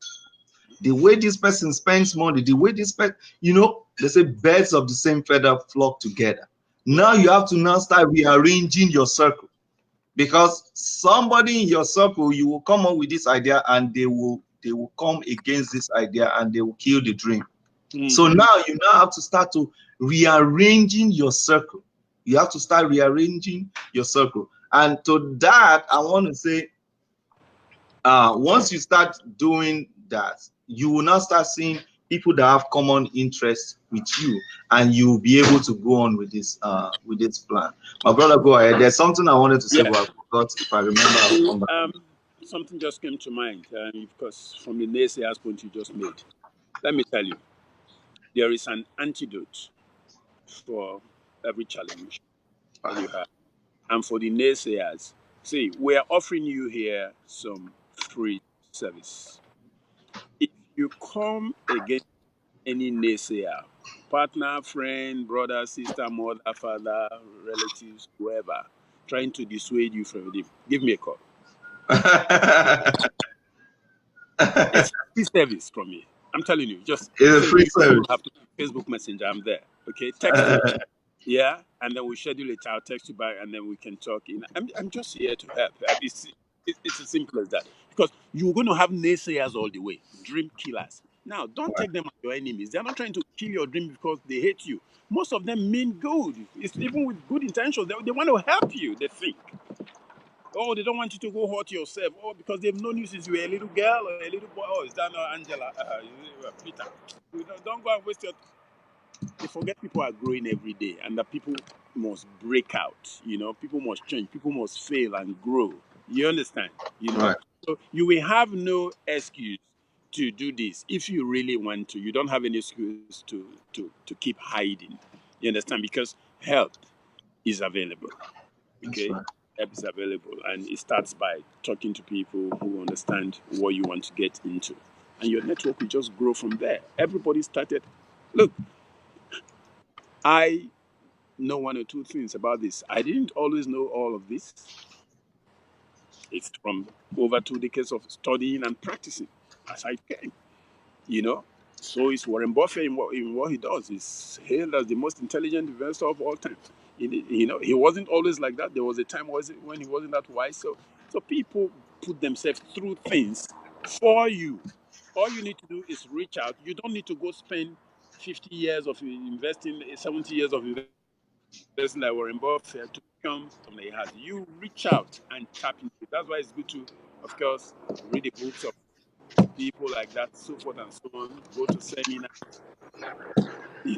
The way this person spends money, the way this person, they say birds of the same feather flock together. Now you have to now start rearranging your circle, because somebody in your circle, you will come up with this idea and they will come against this idea and they will kill the dream. So now you now have to start to rearranging your circle. You have to start rearranging your circle. And to that, I want to say, once you start doing that, you will now start seeing people that have common interests with you, and you will be able to go on with this plan. My brother, go ahead. There's something I wanted to say, but I forgot. If I remember, I'll come back. Something just came to mind, because from the naysayers point you just made. Let me tell you, there is an antidote for every challenge that you have. And for the naysayers, see, we are offering you here some free service. If you come against any naysayer, partner, friend, brother, sister, mother, father, relatives, whoever, trying to dissuade you from it, give me a call. It's free service from me. I'm telling you, just it's a free service. Have to Facebook Messenger. I'm there. Okay, text me. Yeah, and then we schedule it. I'll text you back, and then we can talk. I'm just here to help. It's as simple as that. Because you're going to have naysayers all the way, dream killers. Now, don't take them as your enemies. They're not trying to kill your dream because they hate you. Most of them mean good. It's even with good intentions. They want to help you. They think. Oh, they don't want you to go hurt yourself. Oh, because they've known you since you were a little girl or a little boy. Oh, is that not Angela? Peter. Don't go and waste your. They forget people are growing every day, and that people must break out. People must change. People must fail and grow. You understand? Right. So you will have no excuse to do this if you really want to. You don't have any excuse to keep hiding. You understand? Because help is available. Okay. Right. Help is available, and it starts by talking to people who understand what you want to get into, and your network will just grow from there. Everybody started. Look, I know one or two things about this. I didn't always know all of this. It's from over 2 decades of studying and practicing as I came. So is Warren Buffett in what he does. He's hailed as the most intelligent investor of all time. He wasn't always like that. There was a time when he wasn't that wise. So people put themselves through things for you. All you need to do is reach out. You don't need to go spend 50 years of investing, 70 years of investing like Warren Buffett to become something he has. You reach out and tap into it. That's why it's good to, of course, read the books of people like that, so forth and so on, go to seminars, be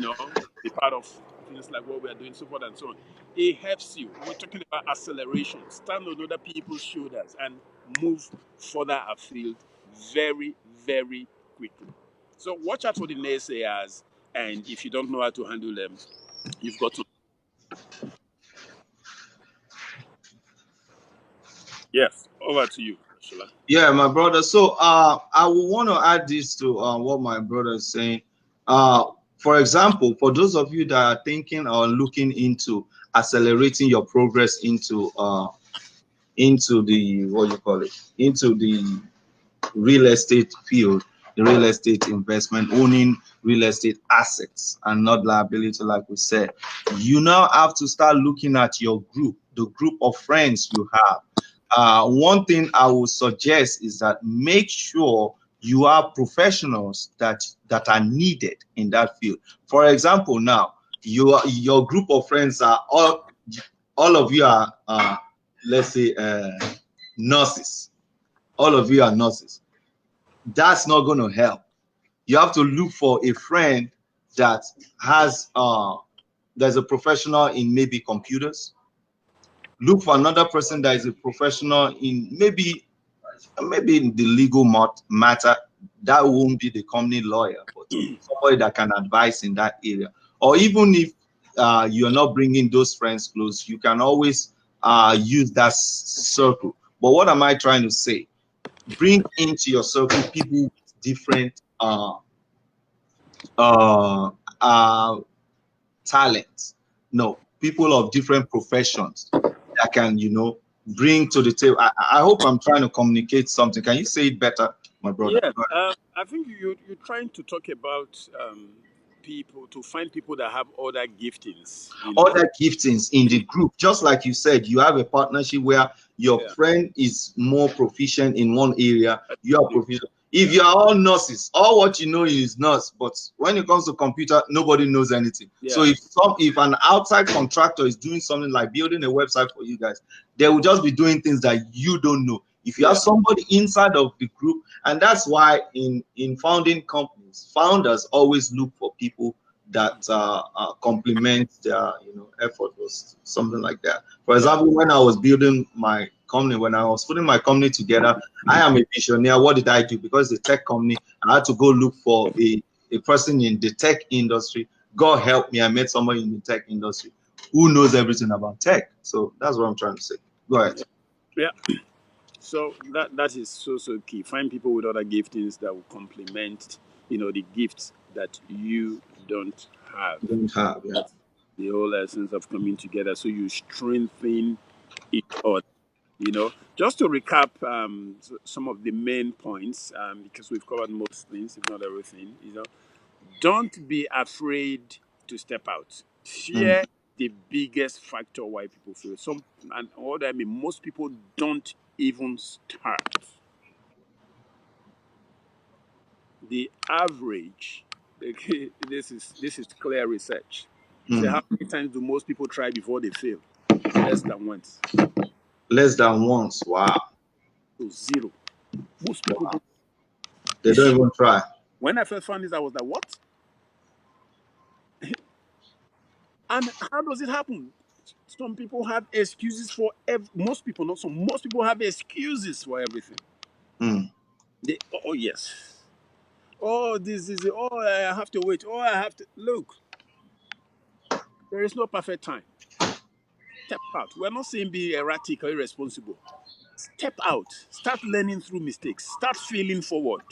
part of things like what we are doing, so forth and so on. It helps you. We're talking about acceleration. Stand on other people's shoulders and move further afield very, very quickly. So watch out for the naysayers, and if you don't know how to handle them, you've got to. Yes, over to you, Shola. Yeah, my brother. So I will want to add this to what my brother is saying. For example, for those of you that are thinking or looking into accelerating your progress into the into the real estate field, the real estate investment, owning real estate assets and not liability, like we said, you now have to start looking at your group, the group of friends you have. One thing I would suggest is that make sure you have professionals that are needed in that field. For example, now your group of friends are all of you are let's say nurses. All of you are nurses. That's not going to help. You have to look for a friend that has there's a professional in maybe computers. Look for another person that is a professional in maybe in the legal matter. That won't be the company lawyer, but somebody that can advise in that area. Or even if you're not bringing those friends close, you can always use that circle. But what am I trying to say? Bring into your circle people with different uh, uh, talents. No, people of different professions that can, bring to the table. I hope I'm trying to communicate something. Can you say it better, my brother? Yes, Go ahead. I think you're trying to talk about people to find people that have other giftings. You know. Other giftings in the group, just like you said, you have a partnership where your Yeah. friend is more proficient in one area, you are proficient. If Yeah. you are all nurses, all what you know is nurse, but when it comes to computer, nobody knows anything. So Yeah. if an outside contractor is doing something like building a website for you guys, they will just be doing things that you don't know. If you have Yeah. somebody inside of the group, and that's why in founding companies, founders always look for people that complement their effort, or something like that. For Yeah. example, when I was building my company, when I was putting my company together, I am a visionary. What did I do? Because the tech company, I had to go look for a person in the tech industry. God help me, I met somebody in the tech industry who knows everything about tech. So that's what I'm trying to say. Go ahead. Yeah. So that is so key. Find people with other giftings that will complement, the gifts that you don't have. Don't have, yeah. That's the whole essence of coming together. So you strengthen each other. Just to recap some of the main points, because we've covered most things, if not everything. Don't be afraid to step out. Mm. Fear the biggest factor why people fail. And what I mean, most people don't even start. The average, okay, this is clear research. Say, Mm. how many times do most people try before they fail? Less than once. Less than once. Wow. So zero. Most people Wow. don't. They don't even try. When I first found this, I was like, what? And how does it happen? Some people have excuses for most people, not some. Most people have excuses for everything. Mm. Oh yes. Oh, this is it. Oh, I have to wait. Oh, I have to look. There is no perfect time. Step out. We're not saying be erratic or irresponsible. Step out. Start learning through mistakes. Start feeling forward.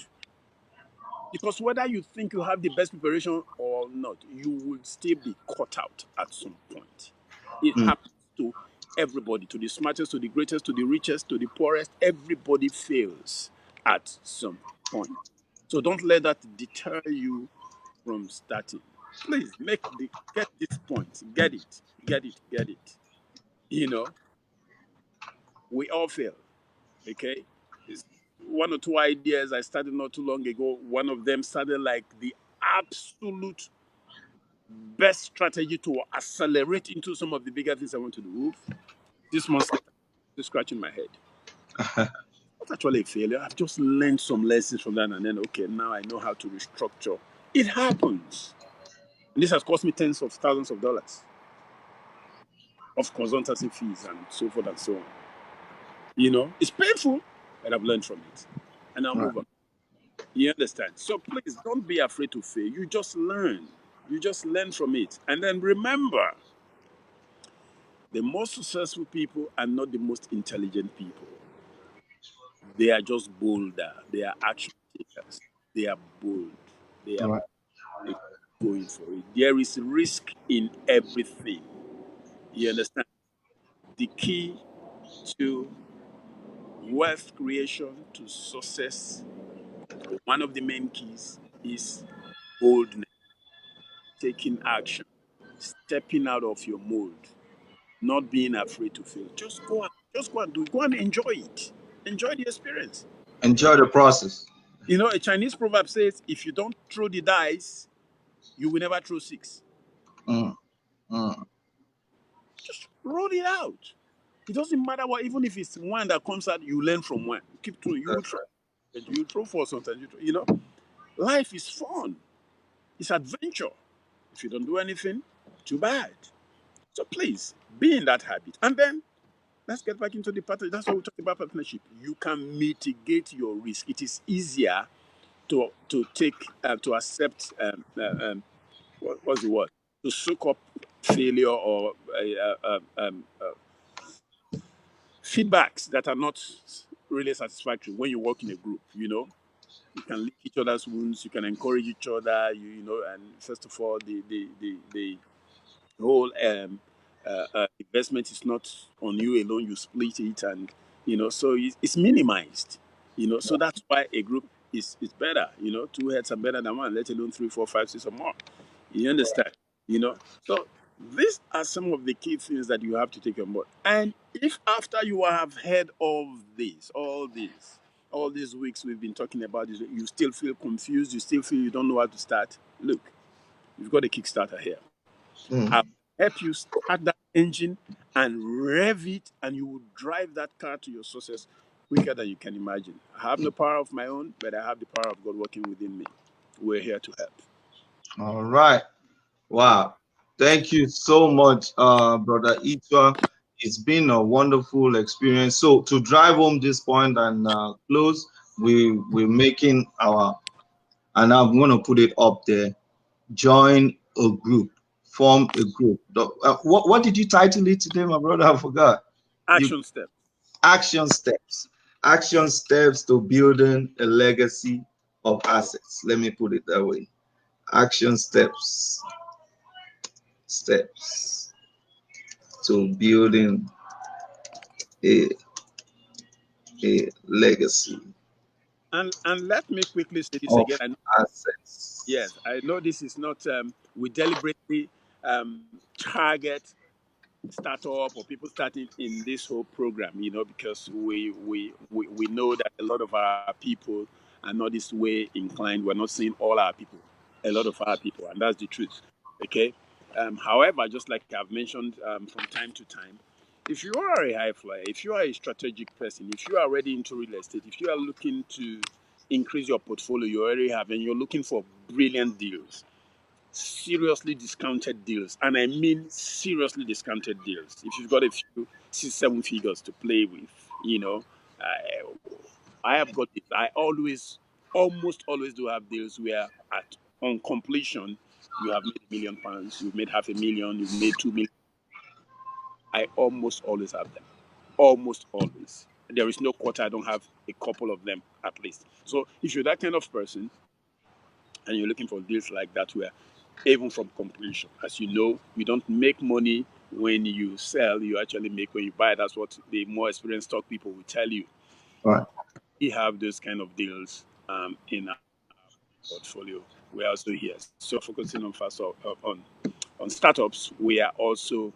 Because whether you think you have the best preparation or not, you will still be caught out at some point. It Mm. happens to everybody, to the smartest, to the greatest, to the richest, to the poorest. Everybody fails at some point. So don't let that deter you from starting. Please get this point. Get it. Get it. Get it. You know, we all fail. Okay? It's one or two ideas I started not too long ago. One of them started like the absolute best strategy to accelerate into some of the bigger things I want to do. This months later, just scratching my head. Not actually a failure. I've just learned some lessons from that, and then okay, now I know how to restructure. It happens. And this has cost me tens of thousands of dollars of consultancy fees and so forth and so on. It's painful, but I've learned from it. And I'll Right. move on. You understand? So please don't be afraid to fail. You just learn. You just learn from it. And then remember, the most successful people are not the most intelligent people. They are just bolder. They are action takers. They are bold. They All are right. going for it. There is risk in everything. You understand? The key to wealth creation, to success, one of the main keys is boldness, taking action, stepping out of your mold, not being afraid to fail. Just go and do it. Go and enjoy it. Enjoy the experience. Enjoy the process. A Chinese proverb says, if you don't throw the dice, you will never throw six. Mm. Mm. Just roll it out. It doesn't matter what, even if it's one that comes out, you learn from one. Keep throwing. You will That's throw. right. You throw four sometimes. Life is fun. It's adventure. If you don't do anything, too bad. So please be in that habit. And then let's get back into the partnership. That's why we talk about partnership. You can mitigate your risk. It is easier to take to accept what's the word, to soak up failure or feedbacks that are not really satisfactory when you work in a group. You can lick each other's wounds, you can encourage each other, and first of all, the whole investment is not on you alone. You split it, and so it's minimized. So that's why a group is better. Two heads are better than one, let alone three, four, five, six, or more. You understand? So these are some of the key things that you have to take on board. And if after you have heard of this, all these weeks we've been talking about this, you still feel confused, you still feel you don't know how to start, look, you've got a Kickstarter here. I'll help you start that engine and rev it, and you will drive that car to your success quicker than you can imagine. I have no power of my own, but I have the power of God working within me. We're here to help. All right. Wow. Thank you so much, Brother Itwa. It's been a wonderful experience. So to drive home this point and close, we're making our, and I'm going to put it up there. Join a group, form a group. What did you title it today, my brother? I forgot. You Action step. action steps. Action steps to building a legacy of assets. Let me put it that way. Action steps to building a legacy And let me quickly say this of again. assets. Yes, I know this is not. We deliberately target startup or people starting in this whole program, because we know that a lot of our people are not this way inclined. We're not seeing all our people, a lot of our people, and that's the truth. Okay. However, just like I've mentioned from time to time, if you are a high flyer, if you are a strategic person, if you are already into real estate, if you are looking to increase your portfolio you already have, and you're looking for brilliant deals, seriously discounted deals, and I mean seriously discounted deals. If you've got a few 6, 7 figures to play with, I have got it. I almost always do have deals where on completion, you have made £1 million, you've made half a million, you've made 2 million. I almost always have them. Almost always. There is no quarter I don't have a couple of them at least. So if you're that kind of person and you're looking for deals like that where even from completion, as you know, you don't make money when you sell, you actually make when you buy. That's what the more experienced stock people will tell you. All right. We have those kind of deals in our portfolio. We're also here. So focusing on on startups, we are also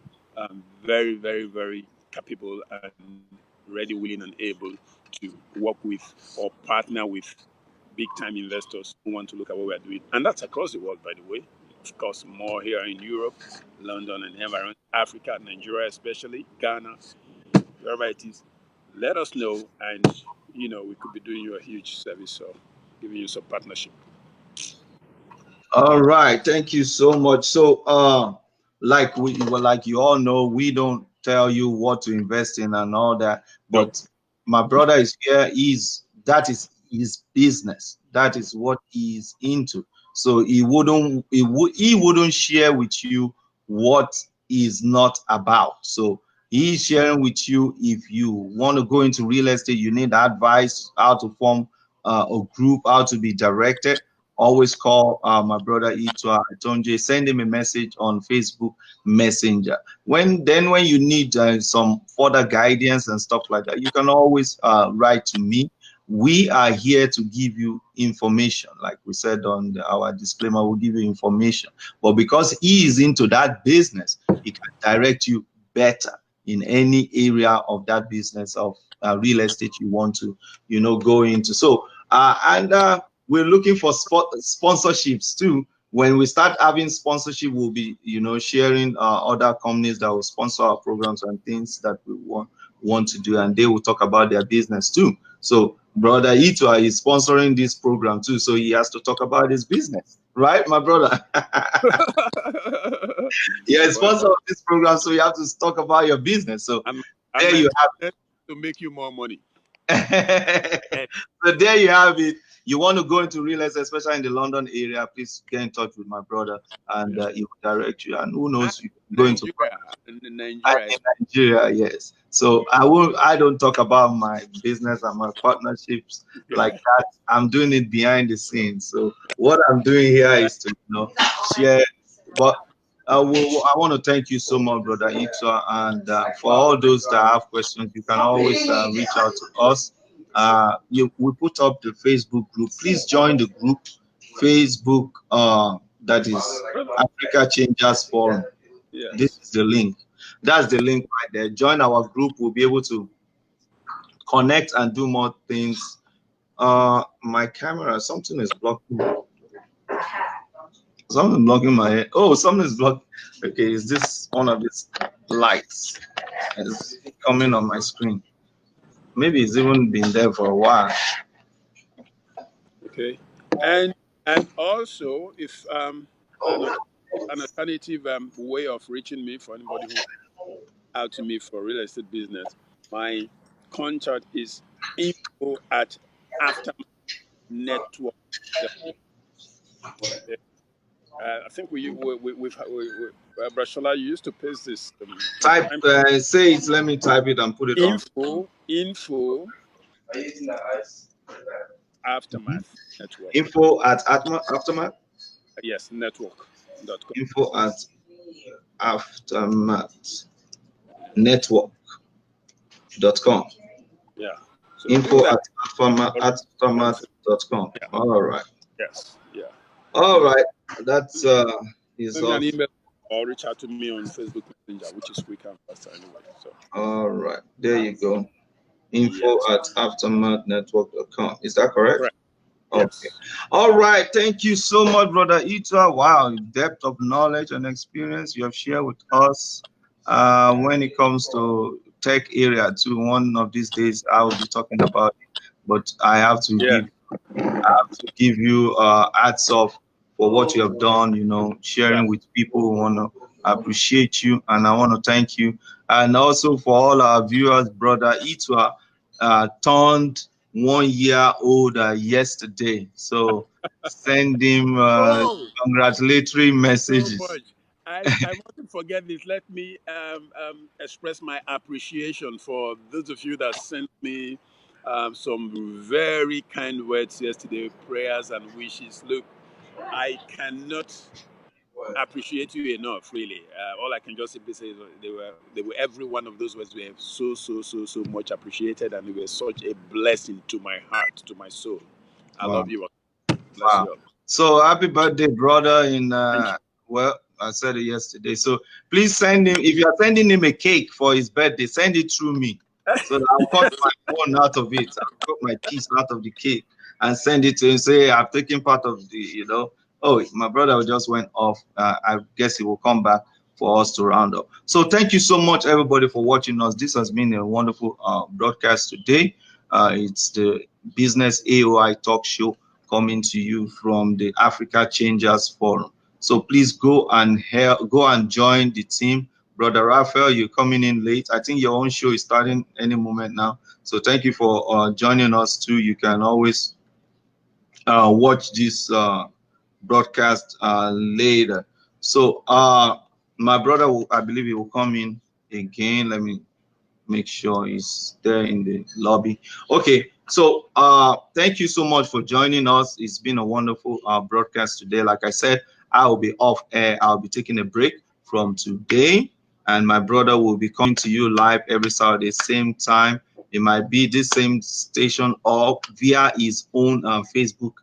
very, very, very capable and ready, willing, and able to work with or partner with big time investors who want to look at what we're doing. And that's across the world, by the way. Of course, more here in Europe, London, and around Africa, Nigeria, especially Ghana, wherever it is. Let us know, and we could be doing you a huge service, so giving you some partnership. All right, thank you so much. So, like you all know, we don't tell you what to invest in and all that. No. But my brother is here. That is his business. That is what he's into. So he wouldn't share with you what is not about. So he's sharing with you. If you want to go into real estate, you need advice how to form a group, how to be directed. Always call my brother Itwa Tonje. Send him a message on Facebook Messenger. When you need some further guidance and stuff like that, you can always write to me. We are here to give you information. Like we said on our disclaimer, we'll give you information. But because he is into that business, he can direct you better in any area of that business of real estate you want to, go into. So, we're looking for sponsorships too. When we start having sponsorship, we'll be, sharing other companies that will sponsor our programs and things that we want to do, and they will talk about their business too. So brother Itwa is sponsoring this program too, so he has to talk about his business, right, my brother? Yeah, sponsor of this program, so you have to talk about your business. So And there you have it. to make you more money. So there you have it. You want to go into real estate, especially in the London area, please get in touch with my brother, and he will direct you. And who knows, you can go into Nigeria. Nigeria, yes. So I don't talk about my business and my partnerships like that. I'm doing it behind the scenes. So what I'm doing here is to share. But I want to thank you so much, brother Ito, and for all those that have questions, you can always reach out to us. We put up the Facebook group. Please join the group, Facebook. That is Africa Changers Forum. Yes. This is the link. That's the link right there. Join our group. We'll be able to connect and do more things. My camera, something is blocking. Something blocking my head. Oh, something is blocking. Okay, is this one of these lights? It's coming on my screen. Maybe it's even been there for a while. Okay, and also if an alternative way of reaching me for anybody who out to me for real estate business, my contact is info@afternetwork. I think we've Brashola, you used to paste this. Type, say it. Let me type it and put it on. Info Aftermath Network. Info at Aftermath. Yes, network.com. Info at Aftermath Network.com. Yeah. So info at aftermath.com. Yeah. All right. Yes. Yeah. All right. That's is send me an email or reach out to me on Facebook Messenger, which is quicker and faster anyway. So. All right. There you go. Info at aftermathnetwork.com. Is that correct? Correct. Okay. Yes. All right. Thank you so much, Brother Ito. Wow, depth of knowledge and experience you have shared with us when it comes to tech area too. One of these days I will be talking about it, but I have to give you hats off for what you have done, sharing with people who want to appreciate you, and I want to thank you. And also for all our viewers, Brother Ito turned 1 year older yesterday, so send him congratulatory messages. So much. I want to forget this. Let me express my appreciation for those of you that sent me some very kind words yesterday, prayers and wishes. Look, I cannot appreciate you enough, really. All I can just simply say is they were every one of those words were so much appreciated, and they were such a blessing to my heart, to my soul. I love you all. Bless you all. So happy birthday, brother! Well, I said it yesterday. So please send him, if you are sending him a cake for his birthday, send it through me. So that I'll cut my one out of it. I'll cut my piece out of the cake and send it to him. Say I've taken part of the, Oh, my brother just went off. I guess he will come back for us to round up. So thank you so much, everybody, for watching us. This has been a wonderful broadcast today. It's the Business AOI Talk Show coming to you from the Africa Changers Forum. So please go and join the team. Brother Raphael, you're coming in late. I think your own show is starting any moment now. So thank you for joining us too. You can always watch this broadcast later. So my brother, I believe he will come in again. Let me make sure he's there in the lobby. Okay, so thank you so much for joining us. It's been a wonderful broadcast today. Like I said, I will be off air. I'll be taking a break from today, and my brother will be coming to you live every Saturday, same time. It might be the same station or via his own Facebook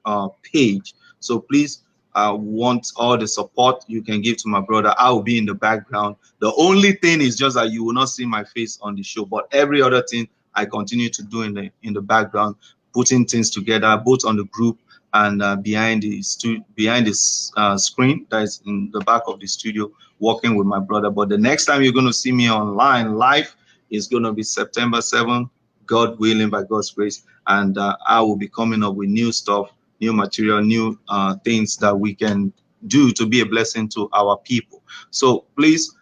page. So please, I want all the support you can give to my brother. I will be in the background. The only thing is just that you will not see my face on the show, but every other thing I continue to do in the background, putting things together, both on the group and behind the screen that is in the back of the studio, working with my brother. But the next time you're going to see me online live is going to be September 7th, God willing, by God's grace, and I will be coming up with new stuff, new material, new things that we can do to be a blessing to our people. So please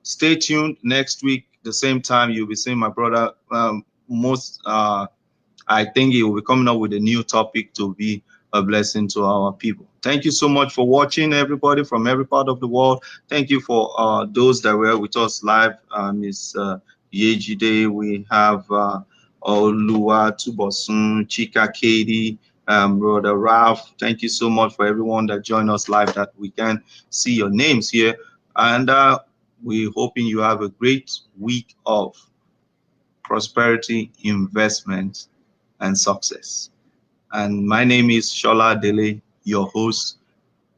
stay tuned. Next week, the same time, you'll be seeing my brother most I think he will be coming up with a new topic to be a blessing to our people. Thank you so much for watching, everybody from every part of the world. Thank you for those that were with us live. Miss Yejide, we have Olua Tubosun, Chika Katie, Brother Ralph. Thank you so much for everyone that joined us live that we can see your names here. And we're hoping you have a great week of prosperity, investment, and success. And my name is Shola Dele, your host,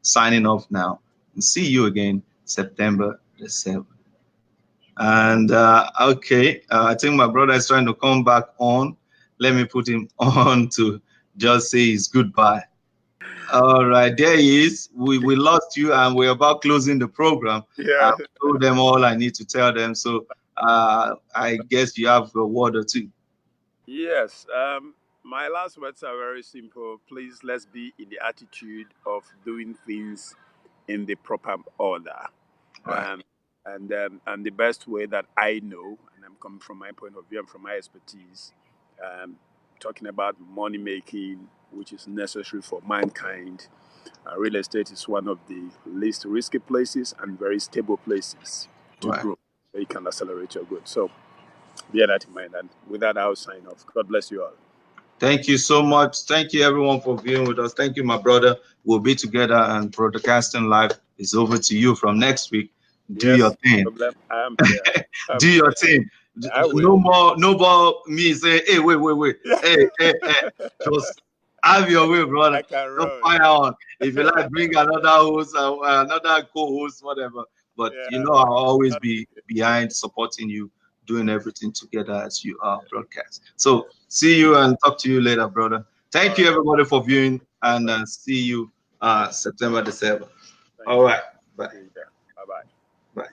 signing off now. And see you again September the 7th. And okay, I think my brother is trying to come back on. Let me put him on to just say his goodbye. All right, there he is. We lost you, and we're about closing the program. Yeah. I've told them all I need to tell them. So I guess you have a word or two. Yes. My last words are very simple. Please, let's be in the attitude of doing things in the proper order. Right. And the best way that I know, and I'm coming from my point of view and from my expertise, talking about money making, which is necessary for mankind. Real estate is one of the least risky places and very stable places to Right. grow. So you can accelerate your growth. So bear that in mind. And with that, I'll sign off. God bless you all. Thank you so much. Thank you, everyone, for viewing with us. Thank you, my brother. We'll be together, and broadcasting live is over to you from next week. Do your Yes, thing. problem. I am here. Do your thing. I will. No more me saying, hey, wait. Hey. Just have your way, brother. I can Don't run. fire on. If you like, bring another host, another co-host, whatever. But Yeah. I'll always be behind supporting you, doing everything together as you are broadcast. So see you and talk to you later, brother. Thank you, everybody, for viewing, and see you September the 7th. All right. Bye. Bye-bye. Bye.